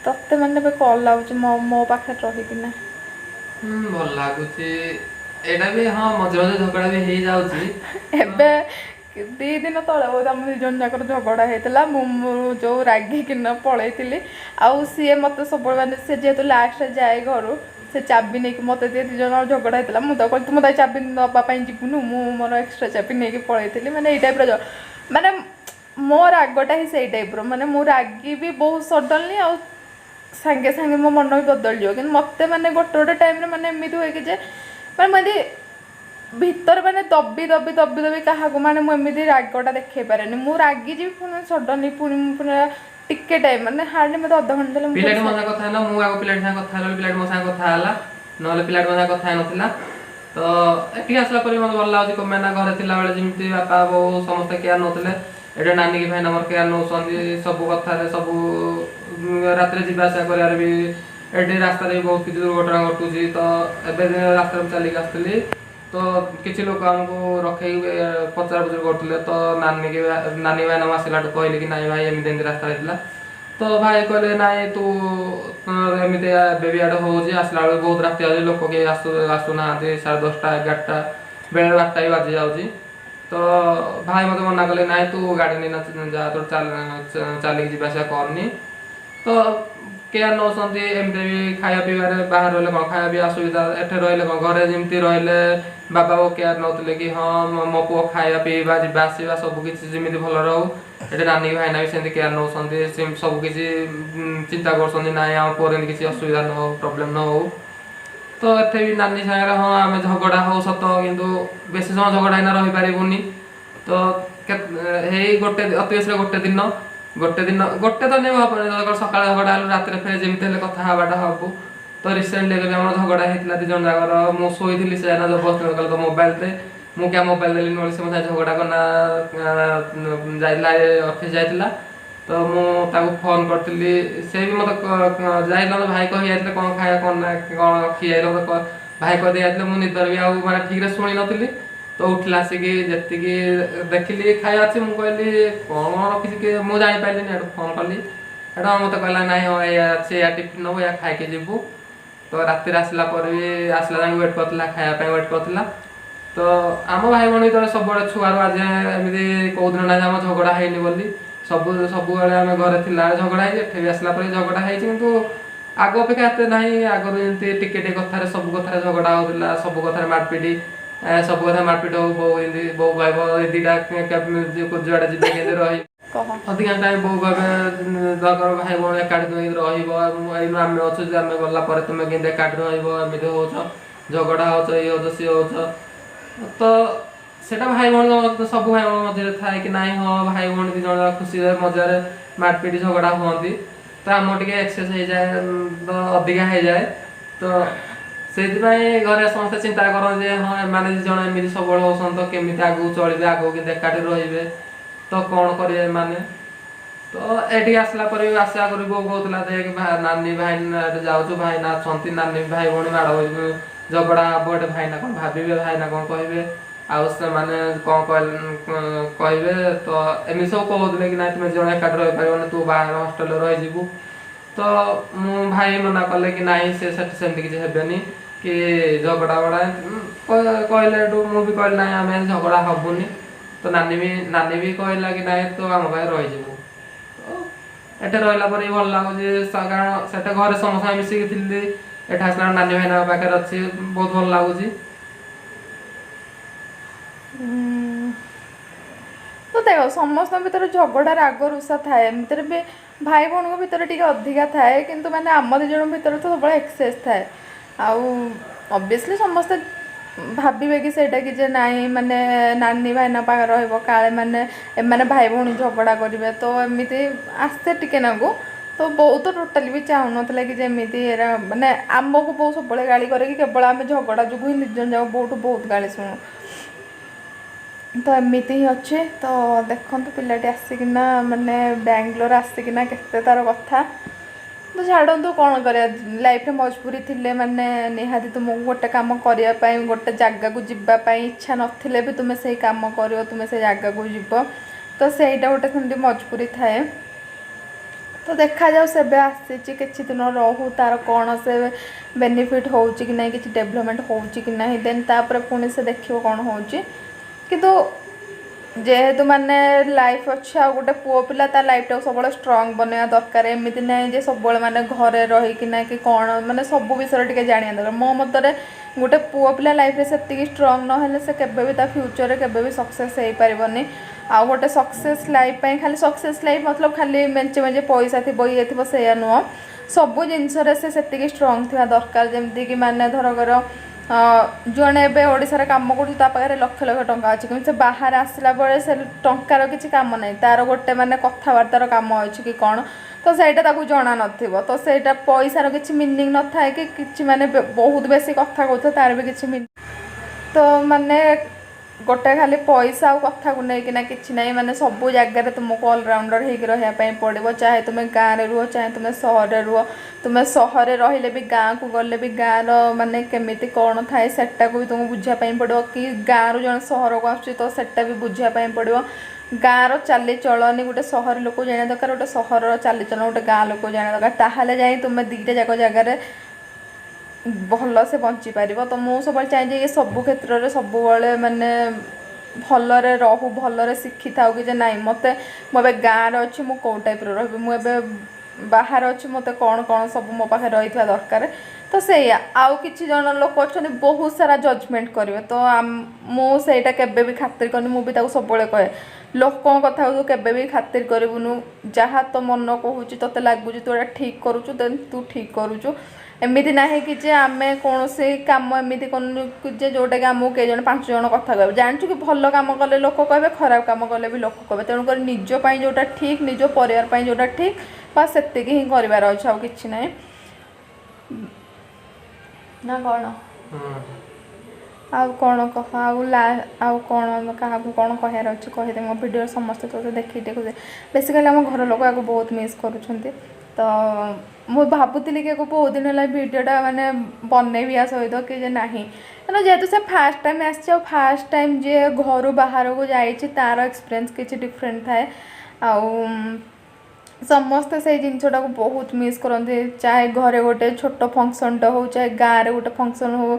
ତତେ ମାନେ ଏବେ କଲ୍ ଲାଗୁଛି ମୋ ପାଖରେ ରହିକିନା? ଭଲ ଲାଗୁଛି ଏଇଟା ବି ହଁ ମଝିରେ ମଝିରେ ଝଗଡ଼ା ବି ହେଇଯାଉଛି। ଏବେ 2 ଦିନ ତଳେ ବୋଧେ ଆମ ଦୁଇ ଜଣ ଯାକର ଝଗଡ଼ା ହେଇଥିଲା ମୁଁ ଯେଉଁ ରାଗିକିନା ପଳେଇଥିଲି ଆଉ ସିଏ ମୋତେ ସବୁବେଳେ ମାନେ ସେ ଯେହେତୁ ଲାଷ୍ଟରେ ଯାଏ ଘରୁ ସେ ଚାବି ନେଇକି ମୋତେ ଦିଏ ଦୁଇ ଜଣ ଝଗଡ଼ା ହେଇଥିଲା ମୁଁ ତାକୁ କହିଲି ତୁ ମୋତେ ଚାବି ନେବା ପାଇଁ ଯିବୁନୁ ମୁଁ ମୋର ଏକ୍ସଟ୍ରା ଚାବି ନେଇକି ପଳେଇଥିଲି ମାନେ ଏଇ ଟାଇପ୍ର ମାନେ ମୋ ରାଗଟା ହିଁ ସେଇ ଟାଇପ୍ର ମାନେ ମୁଁ ରାଗିବି ବହୁତ ସଡନ୍ଲି ଆଉ ସାଙ୍ଗେ ସାଙ୍ଗେ ମୋ ମନ ବି ବଦଳିଯିବ କିନ୍ତୁ ମୋତେ ମାନେ ଗୋଟେ ଟାଇମ୍ରେ ମାନେ ଏମିତି ହୁଏ କି ଯେ ମାନେ ମୁଁ ଏମିତି ଭିତରେ ମାନେ ଦବି କାହାକୁ ମାନେ ମୁଁ ଏମିତି ରାଗଟା ଦେଖେଇ ପାରେନି ମୁଁ ରାଗିଯିବି ପୁଣି ସଡନ୍ଲି ପୁଣି ମୁଁ ପୁରା ଟିକେ ଟାଇମ୍ ମାନେ ହାର୍ଡଲି ମୋତେ ଅଧଘଣ୍ଟା ଦେଲେ ପିଲାଟି ମୋ ସାଙ୍ଗେ କଥା ହେଲା ମୁଁ ଆଗ ପିଲାଟି ସାଙ୍ଗେ କଥା ହେଲା ପିଲାଟି ମୋ ସାଙ୍ଗେ କଥା ହେଲା ନହେଲେ ପିଲାଟି ମୋ ସାଙ୍ଗେ କଥା ହେଇନଥିଲା। ତ ଏଠିକି ଆସିଲା ପରେ ମୋତେ ଭଲ ଲାଗୁଛି କ'ଣ ପାଇଁ ନା ଘରେ ଥିଲାବେଳେ ଯେମିତି ବାପା ବୋଉ ସମସ୍ତେ କେୟାର ନେଉଥିଲେ ଏଠି ନାନୀ କି ଭାଇନା ଆମର କେୟାର ନେଉଛନ୍ତି ସବୁ କଥାରେ ସବୁ ରାତିରେ ଯିବା ଆସିବା କରିବାରେ ବି ଏଠି ରାସ୍ତାରେ ବି ବହୁତ କିଛି ଦୁର୍ଘଟଣା ଘଟୁଛି। ତ ଏବେ ରାସ୍ତାରେ ମୁଁ ଚାଲିକି ଆସିଥିଲି ତ କିଛି ଲୋକ ଆମକୁ ରଖେଇକି ପଚରାପଚରି କରୁଥିଲେ ତ ନାନୀ ଭାଇନା ଆସିଲାଠୁ କହିଲେ କି ନାଇଁ ଭାଇ ଏମିତି ଏମିତି ରାସ୍ତା ହେଇଥିଲା। ତ ଭାଇ କହିଲେ ନାଇଁ ତୁ ଏମିତି ଏବେ ବି ଆଡ଼େ ହେଉଛି ଆସିଲା ବେଳକୁ ବହୁତ ରାତି ଯାଉଛି ଲୋକ କେହି ଆସୁନାହାନ୍ତି 10:30 11ଟା ବେଳେ 12ଟା ବି ବାଜି ଯାଉଛି। ତ ଭାଇ ମୋତେ ମନା କଲେ ନାଇଁ ତୁ ଗାଡ଼ି ନେଇ ଯା ତୋର ଚାଲିକି ଯିବା ଆସିବା କରନି। ତ କେୟାର ନେଉଛନ୍ତି ଏମିତି ବି ଖାଇବା ପିଇବାରେ ବାହାରେ ରହିଲେ କ'ଣ ଖାଇବା ପିଇବା ଅସୁବିଧା ଏଠି ରହିଲେ କ'ଣ ଘରେ ଯେମିତି ରହିଲେ ବାବା ବୋଉ କେୟାର ନେଉଥିଲେ କି ହଁ ମୋ ପୁଅ ଖାଇବା ପିଇବା ଯିବା ଆସିବା ସବୁକିଛି ଯେମିତି ଭଲ ରହୁ ଏଠି ନାନୀ ଭାଇନା ବି ସେମିତି କେୟାର ନେଉଛନ୍ତି ସବୁକିଛି ଚିନ୍ତା କରୁଛନ୍ତି ନାଇଁ ଆମ ପୁଅର ଏମିତି କିଛି ଅସୁବିଧା ନ ହଉ ପ୍ରୋବ୍ଲେମ୍ ନ ହଉ। ତ ଏଠି ବି ନାନୀ ସାଙ୍ଗରେ ହଁ ଆମେ ଝଗଡ଼ା ହଉ ସତ କିନ୍ତୁ ବେଶୀ ସମୟ ଝଗଡ଼ା ହେଇନା ରହିପାରିବୁନି। ତ ହେଇ ଅତି ବେଶୀରେ ଗୋଟେ ଦିନ ଗୋଟେ ତ ନେଇ ହବନି ସକାଳେ ଝଗଡ଼ା ହେଲୁ ରାତିରେ ଫେରେ ଯେମିତି ହେଲେ କଥା ହେବାଟା ହବୁ। ତ ରିସେଣ୍ଟଲି ଏବେ ଆମର ଝଗଡ଼ା ହେଇଥିଲା ଦୁଇ ଜଣ ଯାକର ମୁଁ ଶୋଇଥିଲି ସେ ଜବରଦସ୍ତି କଲେ ତ ମୋବାଇଲ ଦେ ମୁଁ କିଆ ମୋବାଇଲ ଦେଲି ନହେଲେ ସେ ମୋ ସାଙ୍ଗେ ଝଗଡ଼ା କନା ଯାଇଥିଲା ଅଫିସ୍ ଯାଇଥିଲା। ତ ମୁଁ ତାକୁ ଫୋନ୍ କରିଥିଲି ସେ ବି ମୋତେ ଯାଇଥିଲା ତ ଭାଇ କହି ଯାଇଥିଲେ କ'ଣ ଖାଇବା କ'ଣ ନା କ'ଣ ଖିଆଇଲ ମୋତେ ଭାଇ କହିଦେଇ ଯାଇଥିଲେ ମୁଁ ନିଦରେ ବି ଆଉ ମାନେ ଠିକ୍ରେ ଶୁଣି ନଥିଲି। ତ ଉଠିଲା ଆସିକି ଯେତିକି ଦେଖିଲି ଖାଇବା ଅଛି ମୁଁ କହିଲି କ'ଣ ରଖିଛି କି ମୁଁ ଜାଣିପାରିଲିନି ଏଠୁ ଫୋନ୍ କଲି ଏଇଟା ମୋତେ କହିଲା ନାଇଁ ହଁ ଏଇଆ ଅଛି ଏଇଆ ଟିଫିନ୍ ନେବୁ ଏଇଆ ଖାଇକି ଯିବୁ। ତ ରାତିରେ ଆସିଲା ପରେ ବି ଆସିଲା ଯାଏଁ ୱେଟ୍ କରିଥିଲା ଖାଇବା ପାଇଁ ୱେଟ୍ କରିଥିଲା। ତ ଆମ ଭାଇ ଭଉଣୀ ଯେତେବେଳେ ସବୁବେଳେ ଛୁଆରୁ ଆଜି ଏମିତି କେଉଁଦିନ ନାହିଁ ଆମ ଝଗଡ଼ା ହେଇନି ବୋଲି ସବୁବେଳେ ଆମେ ଘରେ ଥିଲାବେଳେ ଝଗଡ଼ା ହେଇଛି ଏଠି ବି ଆସିଲା ପରେ ଝଗଡ଼ା ହେଇଛି କିନ୍ତୁ ଆଗ ଅପେକ୍ଷା ଏତେ ନାହିଁ ଆଗରୁ ଯେମିତି ଟିକେ ଟିକେ କଥାରେ ସବୁ କଥାରେ ଝଗଡ଼ା ହେଉଥିଲା ସବୁ କଥାରେ ମାରପିଟ ସବୁ କଥା ମାରପିଟ ହଉ ବୋଉ କହିବ ଏ ଦୁଇଟା ଯୁଆଡ଼େ ଯିବେ କେମିତି ରହିବ ଅଧିକାଂଶ ଟାଇମ୍ ବୋଉ କହିବେ ତାଙ୍କର ଭାଇ ଭଉଣୀ ଏକାଠି ହେଇକି ରହିବ ଏଇନୁ ଆମେ ଅଛୁ ଯେ ଆମେ ଗଲା ପରେ ତୁମେ କେମିତି ଏକାଠି ରହିବ ଏମିତି ହେଉଛ ଝଗଡ଼ା ହେଉଛ ଇଏ ହେଉଛ ସିଏ ହେଉଛ। ତ ସେଇଟା ଭାଇ ଭଉଣୀ ସବୁ ଭାଇ ଭଉଣୀ ମଝିରେ ଥାଏ କି ନାଇଁ ହଁ ଭାଇ ଭଉଣୀ ଦୁଇ ଜଣ ଖୁସିରେ ମଜାରେ ମାରପିଟ ଝଗଡ଼ା ହୁଅନ୍ତି। ତ ଆମର ଟିକେ ଏକ୍ସେସ୍ ହେଇଯାଏ ତ ଅଧିକା ହେଇଯାଏ। ତ ସେଇଥିପାଇଁ ଘରେ ସମସ୍ତେ ଚିନ୍ତା କରନ୍ତି ଯେ ହଁ ଏମାନେ ଦି ଜଣ ଏମିତି ସବୁବେଳେ ହଉଛନ୍ତି ତ କେମିତି ଆଗକୁ ଚଳିବେ, ଆଗକୁ କେମିତି ଏକାଠି ରହିବେ, ତ କ'ଣ କରିବେ ଏମାନେ। ତ ଏଠିକି ଆସିଲା ପରେ ବି ଆସିବା କରି ବୋଉ କହୁଥିଲା ଯେ ନାନୀ ଭାଇନା ଯାଉଛୁ, ଭାଇନା ଅଛନ୍ତି, ନାନୀ ଭାଇ ଭଉଣୀ ମାଡ଼ ଝଗଡ଼ା ହବ, ଏଠି ଭାଇନା କ'ଣ ଭାବିବେ, ଭାଇନା କ'ଣ କହିବେ, ଆଉ ସେମାନେ କ'ଣ କହିବେ, ତ ଏମିତି ସବୁ କହୁଥିଲେ କି ନାଇଁ ତୁମେ ଜଣେ ଏକାଠି ରହିପାରିବନି, ତୁ ବାହାରେ ହଷ୍ଟେଲରେ ରହିଯିବୁ। ତ ମୁଁ ଭାଇ ମନା କଲେ କି ନାଇଁ ସେ ସେଠି ସେମିତି କିଛି ହେବେନି କି ଝଗଡ଼ା କହିଲେ, ଏଠୁ ମୁଁ ବି କହିଲି ନାଇଁ ଆମେ ଝଗଡ଼ା ହବୁନି। ତ ନାନୀ ବି କହିଲା କି ନାଇଁ ତୁ ଆମ ପାଇଁ ରହିଯିବୁ। ଏଠି ରହିଲା ପରେ ବି ଭଲ ଲାଗୁଛି, କାରଣ ସେଟା ଘରେ ସମସ୍ତେ ମିଶିକି ଥିଲି, ଏଠି ଆସିଲା ନାନୀ ଭାଇନା ପାଖରେ ଅଛି, ବହୁତ ଭଲ ଲାଗୁଛି। ତ ଦେଖ ସମସ୍ତଙ୍କ ଭିତରେ ଝଗଡ଼ା ରାଗ ରୁଷା ଥାଏ, ଏମିତିରେ ବି ଭାଇ ଭଉଣୀଙ୍କ ଭିତରେ ଟିକେ ଅଧିକା ଥାଏ, କିନ୍ତୁ ମାନେ ଆମ ଦୁଇ ଜଣଙ୍କ ଭିତରେ ତ ସବୁବେଳେ ଏକ୍ସେସ୍ ଥାଏ। ଆଉ ଅବଭିୟସଲି ସମସ୍ତେ ଭାବିବେ କି ସେଇଟା କି ଯେ ନାଇଁ ମାନେ ନାନୀ ଭାଇନା ପାଖରେ ରହିବ କାଳେ ମାନେ ଏମାନେ ଭାଇ ଭଉଣୀ ଝଗଡ଼ା କରିବେ, ତ ଏମିତି ଆସେ ଟିକେ ନାକୁ। ତ ବୋଉ ତ ଟୋଟାଲି ବି ଚାହୁଁନଥିଲା କି ଯେମିତି ଏରା ମାନେ ଆମକୁ ବୋଉ ସବୁବେଳେ ଗାଳି କରେ କି କେବଳ ଆମେ ଝଗଡ଼ା ଯୋଗୁଁ ହିଁ ନିଜ ଯାକ ବୋଉଠୁ ବହୁତ ଗାଳି ଶୁଣୁ। ତ ଏମିତି ହିଁ ଅଛି। ତ ଦେଖନ୍ତୁ ପିଲାଟି ଆସିକିନା ମାନେ ବାଙ୍ଗଲୋର ଆସିକିନା କେତେ ତାର କଥା। ତ ଛାଡ଼ନ୍ତୁ କ'ଣ କରିବା, ଲାଇଫ୍ରେ ମଜବୁରି ଥିଲେ ମାନେ ନିହାତି ତୁମକୁ ଗୋଟେ କାମ କରିବା ପାଇଁ, ଗୋଟେ ଜାଗାକୁ ଯିବା ପାଇଁ ଇଚ୍ଛା ନଥିଲେ ବି ତୁମେ ସେଇ କାମ କରିବ, ତୁମେ ସେଇ ଜାଗାକୁ ଯିବ। ତ ସେଇଟା ଗୋଟେ ସେମିତି ମଜବୁରି ଥାଏ। ତ ଦେଖାଯାଉ ସେବେ ଆସିଛି କିଛି ଦିନ ରହୁ, ତାର କ'ଣ ସେ ବେନିଫିଟ୍ ହେଉଛି କି ନାହିଁ, କିଛି ଡେଭଲପମେଣ୍ଟ ହେଉଛି କି ନାହିଁ, ଦେନ୍ ତାପରେ ପୁଣି ସେ ଦେଖିବ କ'ଣ ହେଉଛି। କିନ୍ତୁ ଯେହେତୁ ମାନେ ଲାଇଫ୍ ଅଛି, ଆଉ ଗୋଟେ ପୁଅ ପିଲା ତା ଲାଇଫ୍ଟାକୁ ସବୁବେଳେ ଷ୍ଟ୍ରଙ୍ଗ ବନେଇବା ଦରକାର। ଏମିତି ନାହିଁ ଯେ ସବୁବେଳେ ମାନେ ଘରେ ରହିକିନା କି କ'ଣ ମାନେ ସବୁ ବିଷୟରେ ଟିକେ ଜାଣିବା ଦରକାର। ମୋ ମତରେ ଗୋଟେ ପୁଅ ପିଲା ଲାଇଫ୍ରେ ସେତିକି ଷ୍ଟ୍ରଙ୍ଗ ନହେଲେ ସେ କେବେ ବି ତା ଫ୍ୟୁଚର୍ରେ କେବେ ବି ସକ୍ସେସ୍ ହେଇପାରିବନି। ଆଉ ଗୋଟେ ସକ୍ସେସ୍ ଲାଇଫ୍ ପାଇଁ ଖାଲି ସକ୍ସେସ୍ ଲାଇଫ୍ ମତଲବ ଖାଲି ମେଞ୍ଚେ ପଇସା ଥିବ ଇଏ ଥିବ ସେଇଆ ନୁହଁ, ସବୁ ଜିନିଷରେ ସେ ସେତିକି ଷ୍ଟ୍ରଙ୍ଗ ଥିବା ଦରକାର। ଯେମିତିକି ମାନେ ଧରକର ଜଣେ ଏବେ ଓଡ଼ିଶାରେ କାମ କରୁଛି, ତା ପାଖରେ ଲକ୍ଷ ଲକ୍ଷ ଟଙ୍କା ଅଛି, କିନ୍ତୁ ସେ ବାହାରେ ଆସିଲା ପରେ ସେ ଟଙ୍କାର କିଛି କାମ ନାହିଁ, ତାର ଗୋଟେ ମାନେ କଥାବାର୍ତ୍ତାର କାମ ଅଛି କି କ'ଣ, ତ ସେଇଟା ତାକୁ ଜଣା ନଥିବ। ତ ସେଇଟା ପଇସାର କିଛି ମିନିଂ ନଥାଏ କି କିଛି ମାନେ ବହୁତ ବେଶୀ କଥା କହୁଥିବ ତାର ବି କିଛି ମିନିଂ। ତ ମାନେ ଗୋଟେ ଖାଲି ପଇସା ଆଉ କଥାକୁ ନେଇକିନା କିଛି ନାହିଁ, ମାନେ ସବୁ ଜାଗାରେ ତୁମକୁ ଅଲରାଉଣ୍ଡର ହେଇକି ରହିବା ପାଇଁ ପଡ଼ିବ। ଚାହେ ତୁମେ ଗାଁରେ ରୁହ, ଚାହେ ତୁମେ ସହରରେ ରୁହ, ତୁମେ ସହରରେ ରହିଲେ ବି ଗାଁକୁ ଗଲେ ବି ଗାଁର ମାନେ କେମିତି କ'ଣ ଥାଏ ସେଟାକୁ ବି ତୁମକୁ ବୁଝିବା ପାଇଁ ପଡ଼ିବ, କି ଗାଁରୁ ଜଣେ ସହରକୁ ଆସୁଛି ତ ସେଟା ବି ବୁଝିବା ପାଇଁ ପଡ଼ିବ। ଗାଁର ଚାଲିଚଳନି ଗୋଟେ ସହର ଲୋକ ଜାଣିବା ଦରକାର, ଗୋଟେ ସହରର ଚାଲିଚଳନ ଗୋଟେ ଗାଁ ଲୋକ ଜାଣିବା ଦରକାର, ତାହେଲେ ଯାଇ ତୁମେ ଦୁଇଟା ଯାକ ଜାଗାରେ ଭଲସେ ବଞ୍ଚିପାରିବ। ତ ମୁଁ ସବୁବେଳେ ଚାହେଁ ଯେ ଏ ସବୁ କ୍ଷେତ୍ରରେ ସବୁବେଳେ ମାନେ ଭଲରେ ରହୁ, ଭଲରେ ଶିଖିଥାଉ କି ଯେ ନାଇଁ ମୋତେ ମୁଁ ଏବେ ଗାଁରେ ଅଛି ମୁଁ କେଉଁ ଟାଇପ୍ର ରହିବି, ମୁଁ ଏବେ ବାହାରେ ଅଛି ମୋତେ କ'ଣ କ'ଣ ସବୁ ମୋ ପାଖରେ ରହିଥିବା ଦରକାର। ତ ସେଇଆ, ଆଉ କିଛି ଜଣ ଲୋକ ଅଛନ୍ତି ବହୁତ ସାରା ଜଜମେଣ୍ଟ କରିବେ, ତ ମୁଁ ସେଇଟା କେବେ ବି ଖାତିର କରିନି। ମୁଁ ବି ତାକୁ ସବୁବେଳେ କହେ ଲୋକଙ୍କ କଥାକୁ ତୁ କେବେ ବି ଖାତିର କରିବୁନୁ, ଯାହା ତୋ ମନ କହୁଛି ତୋତେ ଲାଗୁଛି ତୁ ଏଇଟା ଠିକ୍ କରୁଛୁ ଦେନ୍ ତୁ ଠିକ୍ କରୁଛୁ। ଏମିତି ନାହିଁ କି ଯେ ଆମେ କୌଣସି କାମ ଏମିତି କରୁନୁ ଯେ ଯେଉଁଟାକି ଆମକୁ କେହି ଜଣ 5 ଜଣ କଥା କହିବେ। ଜାଣିଛୁ କି ଭଲ କାମ କଲେ ଲୋକ କହିବେ, ଖରାପ କାମ କଲେ ବି ଲୋକ କହିବେ। ତେଣୁକରି ନିଜ ପାଇଁ ଯେଉଁଟା ଠିକ୍, ନିଜ ପରିବାର ପାଇଁ ଯେଉଁଟା ଠିକ୍ ବାସ୍ ସେତିକି ହିଁ କରିବାର ଅଛି, ଆଉ କିଛି ନାହିଁ ନା କ'ଣ। ଆଉ କ'ଣ କହ, ଆଉ କ'ଣ କାହାକୁ କ'ଣ କହିବାର ଅଛି କହିଦେ। ମୋ ଭିଡ଼ିଓ ସମସ୍ତେ ତୋତେ ଦେଖିକି ଦେଖୁଛେ, ବେସିକାଲି ଆମ ଘର ଲୋକ ଆକୁ ବହୁତ ମିସ୍ କରୁଛନ୍ତି। ତ ମୁଁ ଭାବୁଥିଲି କି ବହୁତ ଦିନ ହେଲା ଭିଡ଼ିଓଟା ମାନେ ବନେଇବି ୟା ସହିତ କି ଯେ ନାହିଁ, କାରଣ ଯେହେତୁ ସେ ଫାର୍ଷ୍ଟ ଟାଇମ୍ ଆସିଛି, ଆଉ ଫାର୍ଷ୍ଟ ଟାଇମ୍ ଯିଏ ଘରୁ ବାହାରକୁ ଯାଇଛି ତାର ଏକ୍ସପିରିଏନ୍ସ କିଛି ଡିଫରେଣ୍ଟ ଥାଏ। ଆଉ ସମସ୍ତେ ସେଇ ଜିନିଷଟାକୁ ବହୁତ ମିସ୍ କରନ୍ତି, ଚାହେ ଘରେ ଗୋଟେ ଛୋଟ ଫଙ୍କସନ୍ଟା ହେଉ, ଚାହେ ଗାଁରେ ଗୋଟେ ଫଙ୍କସନ୍ ହେଉ।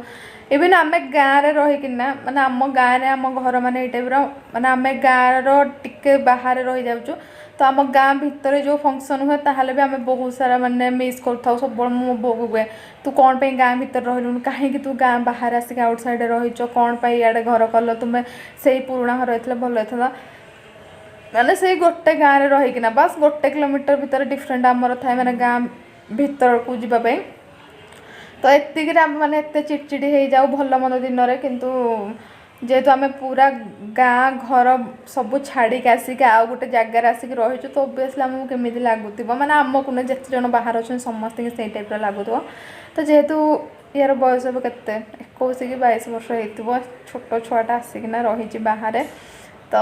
ଇଭିନ୍ ଆମେ ଗାଁରେ ରହିକିନା ମାନେ ଆମ ଗାଁରେ ଆମ ଘର ମାନେ ଏଇ ଟାଇପ୍ର, ମାନେ ଆମେ ଗାଁର ଟିକେ ବାହାରେ ରହିଯାଉଛୁ, ତ ଆମ ଗାଁ ଭିତରେ ଯେଉଁ ଫଙ୍କସନ୍ ହୁଏ ତାହେଲେ ବି ଆମେ ବହୁତ ସାରା ମାନେ ମିସ୍ କରୁଥାଉ। ସବୁବେଳେ ମୁଁ ବୋଉକୁ କୁହେ ତୁ କ'ଣ ପାଇଁ ଗାଁ ଭିତରେ ରହିଲୁନି, କାହିଁକି ତୁ ଗାଁ ବାହାରେ ଆସିକି ଆଉଟ୍ ସାଇଡ଼୍ରେ ରହିଛ, କ'ଣ ପାଇଁ ଇଆଡ଼େ ଘର କଲ, ତୁମେ ସେଇ ପୁରୁଣା ଘର ହେଇଥିଲେ ଭଲ ହେଇଥିଲା। ମାନେ ସେଇ ଗୋଟେ ଗାଁରେ ରହିକିନା ବାସ୍ 1 କିଲୋମିଟର ଭିତରେ ଡିଫରେଣ୍ଟ ଆମର ଥାଏ, ମାନେ ଗାଁ ଭିତରକୁ ଯିବା ପାଇଁ। ତ ଏତିକିରେ ଆମେ ମାନେ ଏତେ ଚିଡ଼ଚିଡ଼ି ହେଇଯାଉ ଭଲ ମନ୍ଦ ଦିନରେ, କିନ୍ତୁ ଯେହେତୁ ଆମେ ପୁରା ଗାଁ ଘର ସବୁ ଛାଡ଼ିକି ଆସିକି ଆଉ ଗୋଟେ ଜାଗାରେ ଆସିକି ରହିଛୁ, ତ ଅବଭିୟସ୍ଲି ଆମକୁ କେମିତି ଲାଗୁଥିବ, ମାନେ ଆମକୁ ନା ଯେତେ ଜଣ ବାହାରେ ଅଛନ୍ତି ସମସ୍ତଙ୍କୁ ସେଇ ଟାଇପ୍ର ଲାଗୁଥିବ। ତ ଯେହେତୁ यार बयस अब केते 21 कि 22 वर्ष होइतिबो छोट छुआटा आसिकिना रहिछि बाहर तो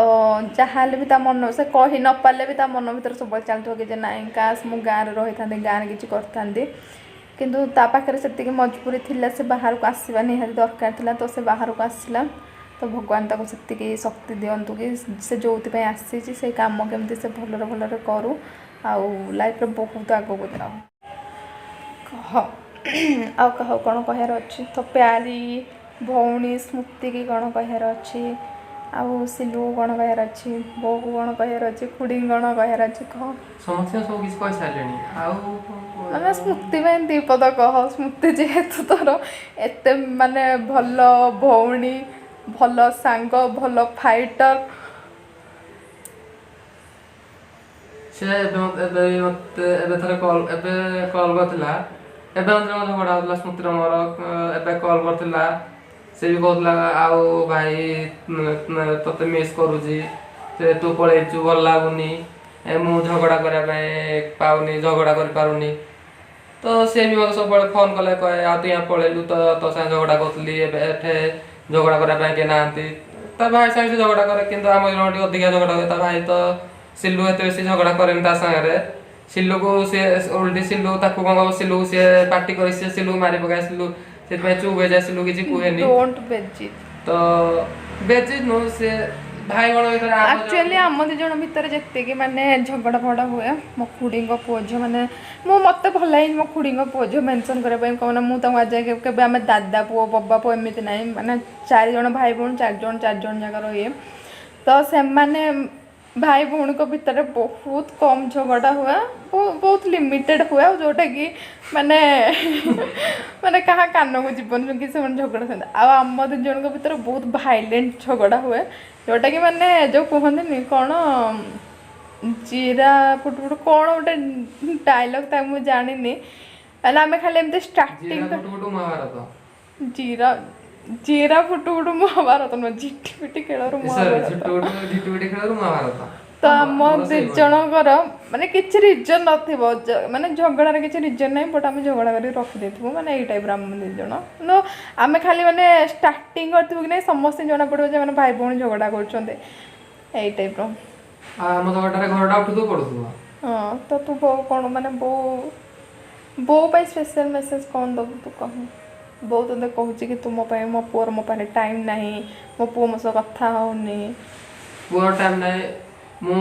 जहाँ भी ता मन से कही न पारे भी ता मन भर सब चलते कि जे नाई काश मु गाँव रही था गाँव किसी करती किंतु ता पाखे से मजबूरी थिला से बाहर को आसवा निहाती दरकार थिला तो से बाहर को आसला तो भगवान ताको से शक्ति दिंतु कि से जो आसी से कम केमती से भलरे भलरे करू आउ लाइफ रे बहुत आगो को जाओ कह आउ कह कौन कहार अच्छी तो प्यारी भौणी स्मृति की कौन कहार अच्छी आउ सिलू कौन कहार अच्छी बो को कौन कहार अच्छी खुड़ी कौन कहार अच्छी कह समस्या सब किसी कह सारे आउ माने स्मृति में दीपद कह स्मृति जेहेतु तोर एत माने भल भौणी भल सांग भल फाइटर से थरे कॉल करथिला एबे मतलब झगड़ा होता स्मृतिर मोर एबे कॉल करथिला से भी कहला आउ भाई तते मिस करूची से तू पळेचु भल लागुनी मु झगड़ा करबा पाउनी झगड़ा कर पारुनी तो से भी सब फोन कले कहे आ तू यहाँ पळेलु तो साथ झगड़ा करथली एबे एठे झगड़ा करबा के नांती ता भाई साथ से झगड़ा करे किंतु हम जण अधिक झगड़ा होय ता भाई तो सिल्लू एते बेसी झगड़ा करेन ता संगे सिल्लू को से उल्टी सिल्लू ताकू कम सिल्लू से पार्टी कर सिल्लू मारी पका सिल्लू से चुप हो जाए सिल्लू किसी कहेनी डोंट बेजित तो बेजित नो से भाई बण भीतर एक्चुअली आम दी जण भीतर जत्ते कि माने झगड़ा फगड़ा हुए मो खुड़ी पुओ झी माने मो मत भल लाइन मो खुड़ी पुओ झी मेंशन करबा कहना मु त आज केबे आम दादा पुओ बब्बा पुओ एमिति नाही माने 4 जण भाई बहन 4 जण जगह रहिए तो से माने भाई भौणी को भितर बहुत कम झगड़ा हुए बहुत लिमिटेड हुए जोटा कि माने माने कहाँ कान को जीवन कि से झगड़ा आम दी जन भीतर बहुत भाइलेंट झगड़ा हुए जोटा कि माने जो कहते कौन जीरा फुटफुट कौन गोटे डायलॉग था मुझे जानी मैंने आम खाली एमती स्टार्टिंग जीरा जीरा फुटुफुटु महाभारत न झिटिपिटी खेलर महाभारत तो आम दी जनकर माने किसी रिजन नथिबो माने झगड़ार किसी रिजन नहीं बट आम झगड़ा कर रखी देथिबो माने एई टाइप आम दी जन नो आम खाली माने स्टार्टिंग करथिबो कि नहीं समस्त जना पड़ो जे माने भाई बहन झगड़ा करछन्ते एई टाइप रो आम झगड़ारे घरडा उठु पड़थुबो हां तो तू बो कोन माने बो पाई स्पेशल मैसेज कोन दबु तू कहू बहुत तो कहूँ कि तुम मो पुअर मो पाखे टाइम नहीं मो पुओ मो सह कथा होनी पुअर टाइम नहीं मु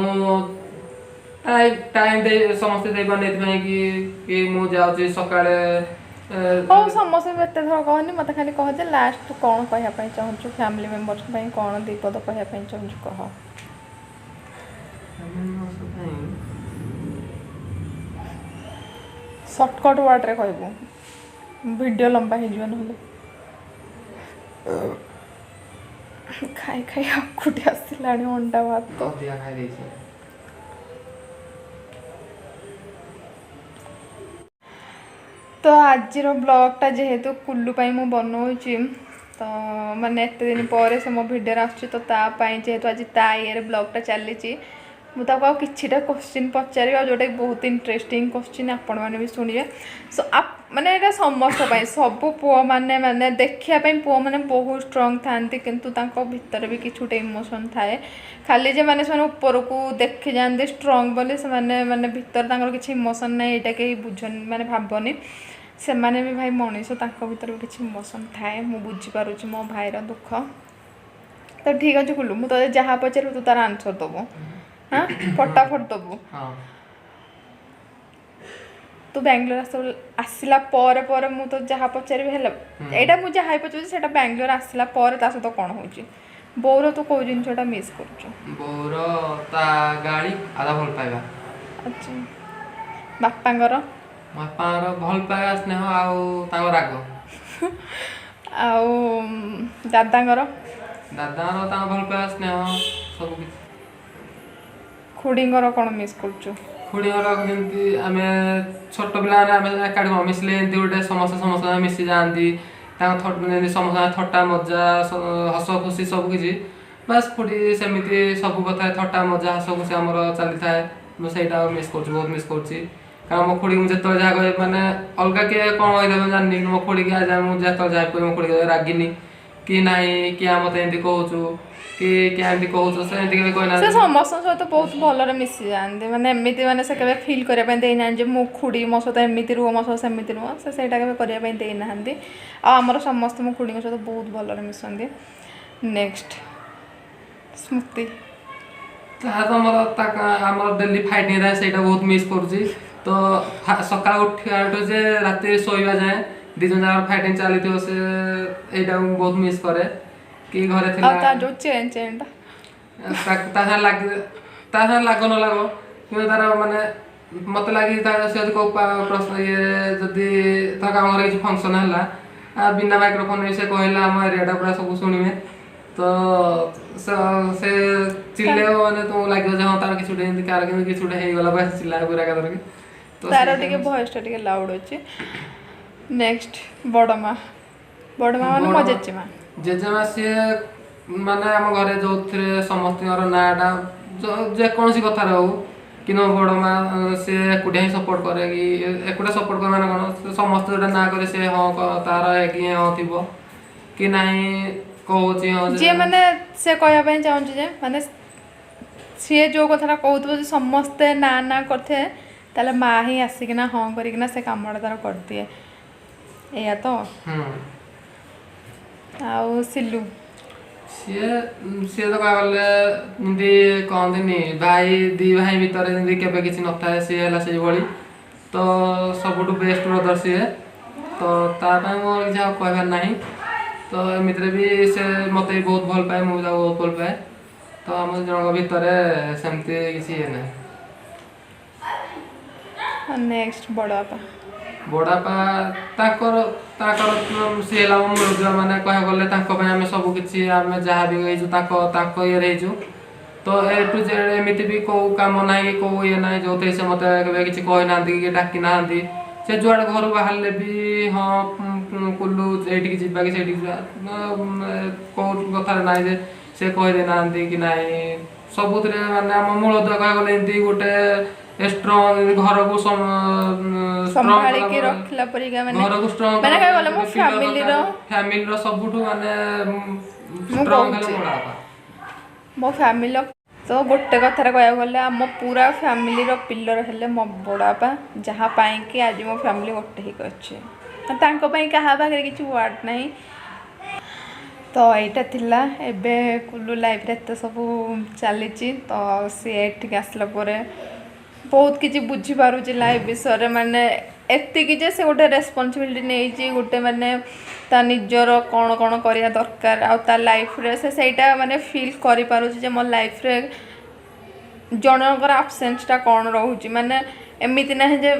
टाइम दे समस्त दे बने कि मु जाउची सकाळे हो समस्त एते थर कहनी मत खाली कह जे लास्ट तू कौन कहया पई चाहछु फैमिली मेंबर्स पई कौन दीपद कहया पई चाहछु कह शॉर्टकट वर्ड रे कहबो वीडियो लंबा हो ना खाई खाई आकुटी आसला अंडा भात तो दिया खाई देछि तो आज ब्लॉगटा जेहेतु कुल्लू पाई मु बनौछि तो माने एते दिन पर से मो वीडियो आछी तो ता पाई जेहेतु आज ता ये ब्लॉगटा चलीछि मुझे किछिटा क्वेश्चन पचारि जोटा बहुत इंटरेस्टिंग क्वेश्चन आपण मैंने भी शुणिए सो आप माने एटा समस्त सब पुओ माने माने देखिया पुओ माने बहुत स्ट्रांग थांती किंतु तांको भीतर भी किछ गोटे इमोशन थाए खाली जे माने से ऊपर को देखि जानते स्ट्रांग बोले से माने माने भीतर तांकर किछ इमोशन नहीं एटा कहीं बुझन माने भाबनी से माने भी भाई मनीष तांको भीतर भी किछ इमोशन थाए मु बुझी पारुछि मो भाईर दुख तो ठीक अछि कुल्लू मु तो जहाँ पचारू तू तार आंसर दबो हाँ फटाफट दबु तू बेंगलोर आसला पर मु तो जहाँ पचारि है यहाँ मुझे जहाँ पचार से बेंगलोर आसला ता सहित कौन हो बोर तू कौ जिनटा मिस कर गाड़ी आधा भल पाइबा अच्छा बापांगर बापार भल पाइबा स्नेह आउ राग आउ दादांगर दादार भल पाइबा स्नेह सब किछ खुड़ींगर कौन मिस कर खुड़ींगर जमी आम छोट पिला एकाठी मिसले गोटे समस्त समस्त मिसी जाती समस्त थट्टा मजा हस खुशी सबकि बास खुड़ी सेमती सब कथा थट्टा मजा हस खुशी आमर चली थाए मुझे मिस कर बहुत मिस कर କାରଣ ମୋ ଖୁଡ଼ି ମୁଁ ଯେତେବେଳେ ଯାହା କହେ ମାନେ ଅଲଗା କିଏ କ'ଣ କହିଦେବେ ଜାଣିନି କିନ୍ତୁ ମୋ ଖୁଡ଼ିକି ଆଜି ମୁଁ ଯେତେବେଳେ ଯାହା କହେ ମୋ ଖୁଡ଼ି କେବେ ରାଗିନି କି ନାହିଁ କି ମତେ ଏମିତି କହୁଛୁ କି ଏମିତି କହୁଛୁ ସେ ଏମିତି କେବେ ସେ କହିନାହାନ୍ତି। ସମସ୍ତଙ୍କ ସହିତ ବହୁତ ଭଲରେ ମିଶି ଯାଆନ୍ତି ମାନେ ଏମିତି ମାନେ ସେ କେବେ ଫିଲ୍ କରିବା ପାଇଁ ଦେଇନାହାନ୍ତି ଯେ ମୋ ଖୁଡ଼ି ମୋ ସହିତ ଏମିତି ରୁହ ମୋ ସହିତ ସେମିତି ରୁହ ସେ ସେଇଟା କେବେ କରିବା ପାଇଁ ଦେଇନାହାନ୍ତି। ଆଉ ଆମର ସମସ୍ତେ ମୋ ଖୁଡ଼ିଙ୍କ ସହିତ ବହୁତ ଭଲରେ ମିଶନ୍ତି। ନେକ୍ସଟ ସ୍ମୃତି ତାହା ତ ଆମର ଡେଲି ଫାଇଟିଂ ଥାଏ ସେଇଟା ବହୁତ ମିସ୍ କରୁଛି। ତ ସକାଳୁ ଉଠିବାଠୁ ଯେ ରାତି ଶୋଇବା ଯାଏଁ ଦି ଜଣ ଯାକ ଫାଇଟିଂ ଚାଲିଥିବ ସେ ଏଇଟା ମୁଁ ବହୁତ ମିସ୍ କରେ। କି ଘରେ ଥିଲା ଆଉ ତା ଯୋଉ ଚେନ୍ଟା ତା ସାଙ୍ଗେ ଲାଗ ନ ଲାଗ କିନ୍ତୁ ତାର ମାନେ ମତେ ଲାଗି ସେ ଯଦି କୋଉ ପ୍ରଶ୍ନ ଇଏ ଯଦି ତାଙ୍କ ଆମ ଘରେ କିଛି ଫଙ୍କସନ୍ ହେଲା ବିନା ମାଇକ୍ରୋଫୋନରେ ସେ କହିଲା ଆମ ଏରିଆଟା ପୁରା ସବୁ ଶୁଣିବେ ତ ସେ ଚିଲେଇବ ମାନେ ତୁମକୁ ଲାଗିବ ଯେ ହଁ ତାର କିଛି ଗୋଟେ ଏମିତି କାହାର କିନ୍ତୁ କିଛି ଗୋଟେ ହେଇଗଲା ବାସ୍ ଚିଲ୍ଲା ପୁରା ଏକାଥରକେ। ତାର ଟିକେ ଭଏସଟା ଟିକେ ଲାଉଡ୍ ଅଛି। ନେକ୍ସଟ ବଡ଼ମା ମାନେ ମୋ ଜେଜେମା। ଜେଜେମା ସିଏ ମାନେ ଆମ ଘରେ ଯୋଉଥିରେ ସମସ୍ତଙ୍କର ନାଁଟା ଯେକୌଣସି କଥାରେ ହଉ କିନ୍ତୁ ବଡ଼ମା ସିଏ ଏକୁଟିଆ ହିଁ ସପୋର୍ଟ କରେ କି ଏକୁଟିଆ ସପୋର୍ଟ କରେ ମାନେ କ'ଣ ସମସ୍ତେ ଯୋଉଟା ନାଁ କରେ ସେ ହଁ ତାର କି ହଁ ଥିବ କି ନାହିଁ କହୁଛି ହଁ ଯିଏ ମାନେ ସେ କହିବା ପାଇଁ ଚାହୁଁଛି ଯେ ମାନେ ସିଏ ଯୋଉ କଥାଟା କହୁଥିବ ଯେ ସମସ୍ତେ ନା କରିଥିବେ ତାହେଲେ ମା ହିଁ ଆସିକିନା ହଁ କରିକିନା ସେ କାମଟା ତାର କରିଦିଏ ଏଇଆ ତ। ଆଉ ସିଲୁ ସିଏ ତ କହିବାକୁ ଗଲେ ଯେମିତି କହନ୍ତିନି ଦି ଭାଇ ଭିତରେ ଯେମିତି କେବେ କିଛି ନଥାଏ ସିଏ ହେଲା ସେଇଭଳି ତ ସବୁଠୁ ବେଷ୍ଟ ବ୍ରଦର ସିଏ ତ ତା ପାଇଁ ମୋର କିଛି ଆଉ କହିବାର ନାହିଁ। ତ ଏମିତିରେ ବି ସେ ମୋତେ ବି ବହୁତ ଭଲ ପାଏ ମୁଁ ବି ତାକୁ ବହୁତ ଭଲ ପାଏ ତ ଆମ ଜଣଙ୍କ ଭିତରେ ସେମିତି କିଛି ଇଏ ନାହିଁ। ନେକ୍ସଟ ବଡ଼ବାପା ତାଙ୍କର ସିଏ ହେଲା ମୋ ମୂଳଦୁଆ ମାନେ କହିବାକୁ ଗଲେ ତାଙ୍କ ପାଇଁ ଆମେ ସବୁ କିଛି ଆମେ ଯାହା ବି ହେଇଛୁ ତାଙ୍କ ଇଏରେ ହେଇଛୁ ତ ଏ ଟୁ ଜେଡ୍ ଏମିତି ବି କୋଉ କାମ ନାହିଁ କୋଉ ଇଏ ନାହିଁ ଯୋଉଥିରେ ସେ ମୋତେ କେବେ କିଛି କହିନାହାନ୍ତି କି ଡାକି ନାହାନ୍ତି। ସେ ଯୁଆଡ଼େ ଘରୁ ବାହାରିଲେ ବି ହଁ କୁଲୁ ଏଇଠିକି ଯିବା କି ସେଇଠିକି ଯିବା କୋଉ କଥାରେ ନାହିଁ ଯେ ସେ କହିଦେଇନାହାନ୍ତି କି ନାହିଁ ସବୁଥିରେ ମାନେ ଆମ ମୂଳଦୁଆ କହିବାକୁ ଗଲେ ଏମିତି ଗୋଟେ ଷ୍ଟ୍ରଙ୍ଗ ଘରକୁ ସମ୍ଭାଳିକି ରଖିଲା ପରିକା ମାନେ କହିବାକୁ ଗଲେ ମୋ ଫ୍ୟାମିଲିର ସବୁଠୁ ମାନେ ମୁଁ କହୁଛି ମୋ ଫ୍ୟାମିଲିର ତ ଗୋଟେ କଥାରେ କହିବାକୁ ଗଲେ ଆମ ପୁରା ଫ୍ୟାମିଲିର ପିଲର ହେଲେ ମୋ ବଡ଼ବାପା ଯାହା ପାଇଁକି ଆଜି ମୋ ଫ୍ୟାମିଲି ଗୋଟେ ହେଇକି ଅଛି ତାଙ୍କ ପାଇଁ କାହା ପାଖରେ କିଛି ୱାର୍ଡ ନାହିଁ। ତ ଏଇଟା ଥିଲା ଏବେ କୁଲୁ ଲାଇଫରେ ଏତେ ସବୁ ଚାଲିଛି ତ ସିଏ ଏଠିକି ଆସିଲା ପରେ ବହୁତ କିଛି ବୁଝିପାରୁଛି ଲାଇଫ ବିଷୟରେ ମାନେ ଏତିକି ଯେ ସେ ଗୋଟେ ରେସ୍ପନ୍ସିବିଲିଟି ନେଇଛି ଗୋଟେ ମାନେ ତା ନିଜର କ'ଣ କରିବା ଦରକାର ଆଉ ତା ଲାଇଫରେ ସେ ସେଇଟା ମାନେ ଫିଲ୍ କରିପାରୁଛି ଯେ ମୋ ଲାଇଫରେ ଜଣଙ୍କର ଆବସେନ୍ସଟା କ'ଣ ରହୁଛି ମାନେ ଏମିତି ନାହିଁ ଯେ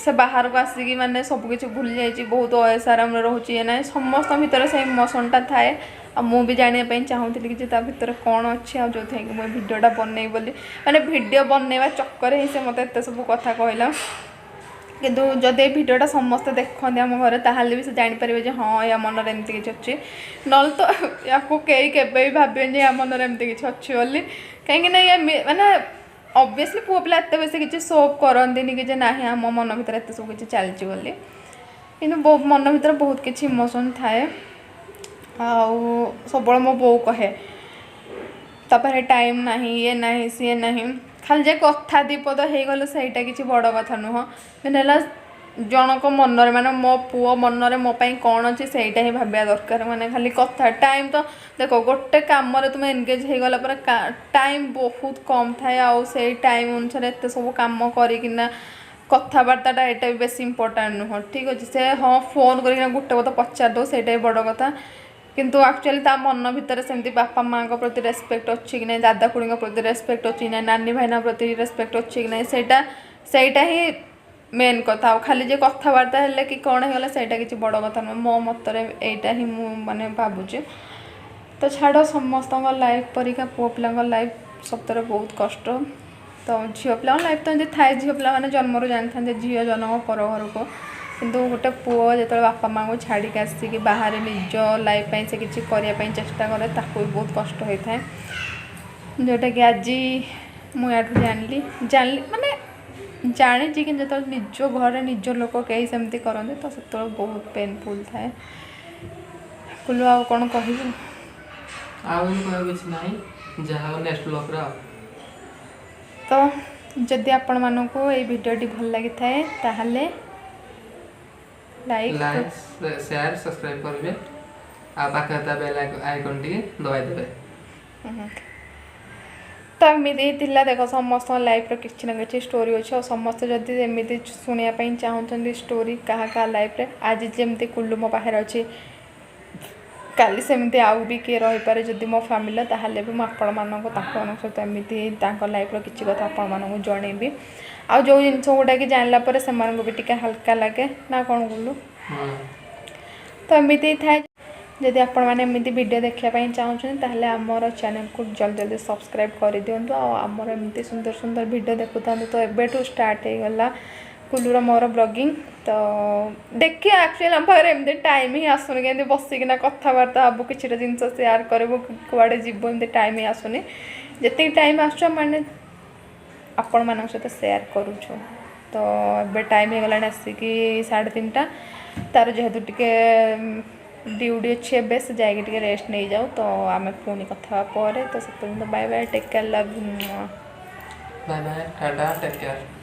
ସେ ବାହାରକୁ ଆସିକି ମାନେ ସବୁକିଛି ଭୁଲି ଯାଇଛି ବହୁତ ଅୟସ ଆରାମରେ ରହୁଛି ଇଏ ନାହିଁ ସମସ୍ତଙ୍କ ଭିତରେ ସେ ଇମୋସନଟା ଥାଏ। ଆଉ ମୁଁ ବି ଜାଣିବା ପାଇଁ ଚାହୁଁଥିଲି କି ଯେ ତା ଭିତରେ କ'ଣ ଅଛି ଆଉ ଯେଉଁଥିପାଇଁ ମୁଁ ଏ ଭିଡ଼ିଓଟା ବନେଇବି ବୋଲି ମାନେ ଭିଡ଼ିଓ ବନେଇବା ଚକ୍କରେ ହିଁ ସେ ମୋତେ ଏତେ ସବୁ କଥା କହିଲା। କିନ୍ତୁ ଯଦି ଏ ଭିଡ଼ିଓଟା ସମସ୍ତେ ଦେଖନ୍ତି ଆମ ଘରେ ତାହେଲେ ବି ସେ ଜାଣିପାରିବେ ଯେ ହଁ ୟା ମନରେ ଏମିତି କିଛି ଅଛି ନହେଲେ ତ ୟାକୁ କେହି କେବେ ବି ଭାବିବେନି ଯେ ୟା ମନରେ ଏମିତି କିଛି ଅଛି ବୋଲି କାହିଁକି ନା ମାନେ ଅବଭିୟସଲି ପୁଅ ପିଲା ଏତେ ବେଶୀ କିଛି ସୋ କରନ୍ତିନି କି ଯେ ନାହିଁ ଆମ ମନ ଭିତରେ ଏତେ ସବୁ କିଛି ଚାଲିଛି ବୋଲି କିନ୍ତୁ ମନ ଭିତରେ ବହୁତ କିଛି ଇମୋସନ୍ ଥାଏ। ଆଉ ସବୁବେଳେ ମୋ ବୋଉ କହେ ତା ପାଖରେ ଟାଇମ୍ ନାହିଁ ଇଏ ନାହିଁ ସିଏ ନାହିଁ ଖାଲି ଯେ କଥା ଦିପଦ ହେଇଗଲେ ସେଇଟା କିଛି ବଡ଼ କଥା ନୁହଁ କିନ୍ତୁ ହେଲା ଜଣଙ୍କ ମନରେ ମାନେ ମୋ ପୁଅ ମନରେ ମୋ ପାଇଁ କ'ଣ ଅଛି ସେଇଟା ହିଁ ଭାବିବା ଦରକାର ମାନେ ଖାଲି କଥା ଟାଇମ୍ ତ ଦେଖ ଗୋଟେ କାମରେ ତୁମେ ଏନଗେଜ୍ ହେଇଗଲା ପରେ ଟାଇମ୍ ବହୁତ କମ୍ ଥାଏ ଆଉ ସେଇ ଟାଇମ୍ ଅନୁସାରେ ଏତେ ସବୁ କାମ କରିକିନା କଥାବାର୍ତ୍ତାଟା ଏଇଟା ବି ବେଶୀ ଇମ୍ପୋର୍ଟାଣ୍ଟ ନୁହଁ ଠିକ୍ ଅଛି ସେ ହଁ ଫୋନ୍ କରିକିନା ଗୋଟେ କଥା ପଚାରି ଦେଉ ସେଇଟା ବି ବଡ଼ କଥା କିନ୍ତୁ ଆକ୍ଚୁଆଲି ତା ମନ ଭିତରେ ସେମିତି ବାପା ମାଆଙ୍କ ପ୍ରତି ରେସ୍ପେକ୍ଟ ଅଛି କି ନାହିଁ ଦାଦା ଖୁଡ଼ୀଙ୍କ ପ୍ରତି ରେସ୍ପେକ୍ଟ ଅଛି କି ନାହିଁ ନାନୀ ଭାଇନା ପ୍ରତି ରେସ୍ପେକ୍ଟ ଅଛି କି ନାହିଁ ସେଇଟା ହିଁ ମେନ୍ କଥା ଆଉ ଖାଲି ଯେ କଥାବାର୍ତ୍ତା ହେଲେ କି କ'ଣ ହେଇଗଲା ସେଇଟା କିଛି ବଡ଼ କଥା ନୁହଁ ମୋ ମତରେ ଏଇଟା ହିଁ ମୁଁ ମାନେ ଭାବୁଛି। ତ ଛାଡ଼ ସମସ୍ତଙ୍କ ଲାଇଫ୍ ପରିକା ପୁଅ ପିଲାଙ୍କ ଲାଇଫ୍ ସତରେ ବହୁତ କଷ୍ଟ ତ ଝିଅ ପିଲାଙ୍କ ଲାଇଫ୍ ତ ଏମିତି ଥାଏ ଝିଅ ପିଲାମାନେ ଜନ୍ମରୁ ଜାଣିଥାନ୍ତି ଝିଅ ଜନ୍ମ ପର ଘରକୁ କିନ୍ତୁ ଗୋଟେ ପୁଅ ଯେତେବେଳେ ବାପା ମାଆଙ୍କୁ ଛାଡ଼ିକି ଆସିକି ବାହାରେ ନିଜ ଲାଇଫ୍ ପାଇଁ ସେ କିଛି କରିବା ପାଇଁ ଚେଷ୍ଟା କରେ ତାକୁ ବି ବହୁତ କଷ୍ଟ ହୋଇଥାଏ ଯେଉଁଟାକି ଆଜି ମୁଁ ୟାଠୁ ଜାଣିଲି ମାନେ ଜାଣିଛି କିନ୍ତୁ ଯେତେବେଳେ ନିଜ ଘରେ ନିଜ ଲୋକ କେହି ସେମିତି କରନ୍ତି ତ ସେତେବେଳେ ବହୁତ ପେନଫୁଲ୍ ଥାଏ। କୁଲୁ ଆଉ କ'ଣ କହିବୁ? ଆଉ କହିବାକୁ କିଛି ନାହିଁ, ଯାହା ହବ ନେକ୍ସଟ ବ୍ଲଗ୍ରେ ଆଉ। ତ ଯଦି ଆପଣମାନଙ୍କୁ ଏଇ ଭିଡ଼ିଓଟି ଭଲ ଲାଗିଥାଏ ତାହେଲେ ଲାଇକ୍ ସେୟାର ସବସ୍କ୍ରାଇବ୍ କରିବେ ଆଉ ପାଖରେ ତା ବେଲ୍ ଆଇକନ୍ ଟିକେ ଦବାଇ ଦେବେ। ତ ଏମିତି ଥିଲା ଦେଖ, ସମସ୍ତଙ୍କ ଲାଇଫ୍ର କିଛି ନା କିଛି ଷ୍ଟୋରି ଅଛି ଆଉ ସମସ୍ତେ ଯଦି ଏମିତି ଶୁଣିବା ପାଇଁ ଚାହୁଁଛନ୍ତି ଷ୍ଟୋରି କାହା ଲାଇଫ୍ରେ, ଆଜି ଯେମିତି କୁଲୁ ମୋ ପାଖରେ ଅଛି, କାଲି ସେମିତି ଆଉ ବି କିଏ ରହିପାରେ ଯଦି ମୋ ଫ୍ୟାମିଲିର, ତାହେଲେ ବି ମୁଁ ଆପଣମାନଙ୍କୁ ତାଙ୍କମାନଙ୍କ ସହିତ ଏମିତି ତାଙ୍କ ଲାଇଫ୍ର କିଛି କଥା ଆପଣମାନଙ୍କୁ ଜଣେଇବି। ଆଉ ଯେଉଁ ଜିନିଷ ଗୁଡ଼ାକି ଜାଣିଲା ପରେ ସେମାନଙ୍କୁ ବି ଟିକେ ହାଲକା ଲାଗେ ନା କ'ଣ କୁଲୁ? ତ ଏମିତି ଥାଏ। ଯଦି ଆପଣମାନେ ଏମିତି ଭିଡ଼ିଓ ଦେଖିବା ପାଇଁ ଚାହୁଁଛନ୍ତି ତାହେଲେ ଆମର ଚ୍ୟାନେଲକୁ ଜଲ୍ଦି ସବସ୍କ୍ରାଇବ୍ କରିଦିଅନ୍ତୁ ଆଉ ଆମର ଏମିତି ସୁନ୍ଦର ସୁନ୍ଦର ଭିଡ଼ିଓ ଦେଖୁଥାନ୍ତୁ। ତ ଏବେଠୁ ଷ୍ଟାର୍ଟ ହେଇଗଲା କୁଲୁର ମୋର ବ୍ଲଗିଂ। ତ ଦେଖିବା, ଆକ୍ଚୁଆଲି ଆମ ପାଖରେ ଏମିତି ଟାଇମ୍ ହିଁ ଆସୁନି କେମିତି ବସିକିନା କଥାବାର୍ତ୍ତା ହେବୁ, କିଛିଟା ଜିନିଷ ସେୟାର କରିବୁ, କୁଆଡ଼େ ଯିବୁ, ଏମିତି ଟାଇମ୍ ହିଁ ଆସୁନି। ଯେତିକି ଟାଇମ୍ ଆସୁଛୁ ଆମେ ଆପଣମାନଙ୍କ ସହିତ ସେୟାର କରୁଛୁ। ତ ଏବେ ଟାଇମ୍ ହେଇଗଲାଣି ଆସିକି 3:30। ତାର ଯେହେତୁ ଟିକେ ଡ୍ୟୁଟି ଅଛି ଏବେ, ସେ ଯାଇକି ଟିକେ ରେଷ୍ଟ ନେଇଯାଉ। ତ ଆମେ ପୁଣି କଥା ହେବା ପରେ। ତ ସେ ପର୍ଯ୍ୟନ୍ତ bye bye, take care, love. Bye bye, tata, take care.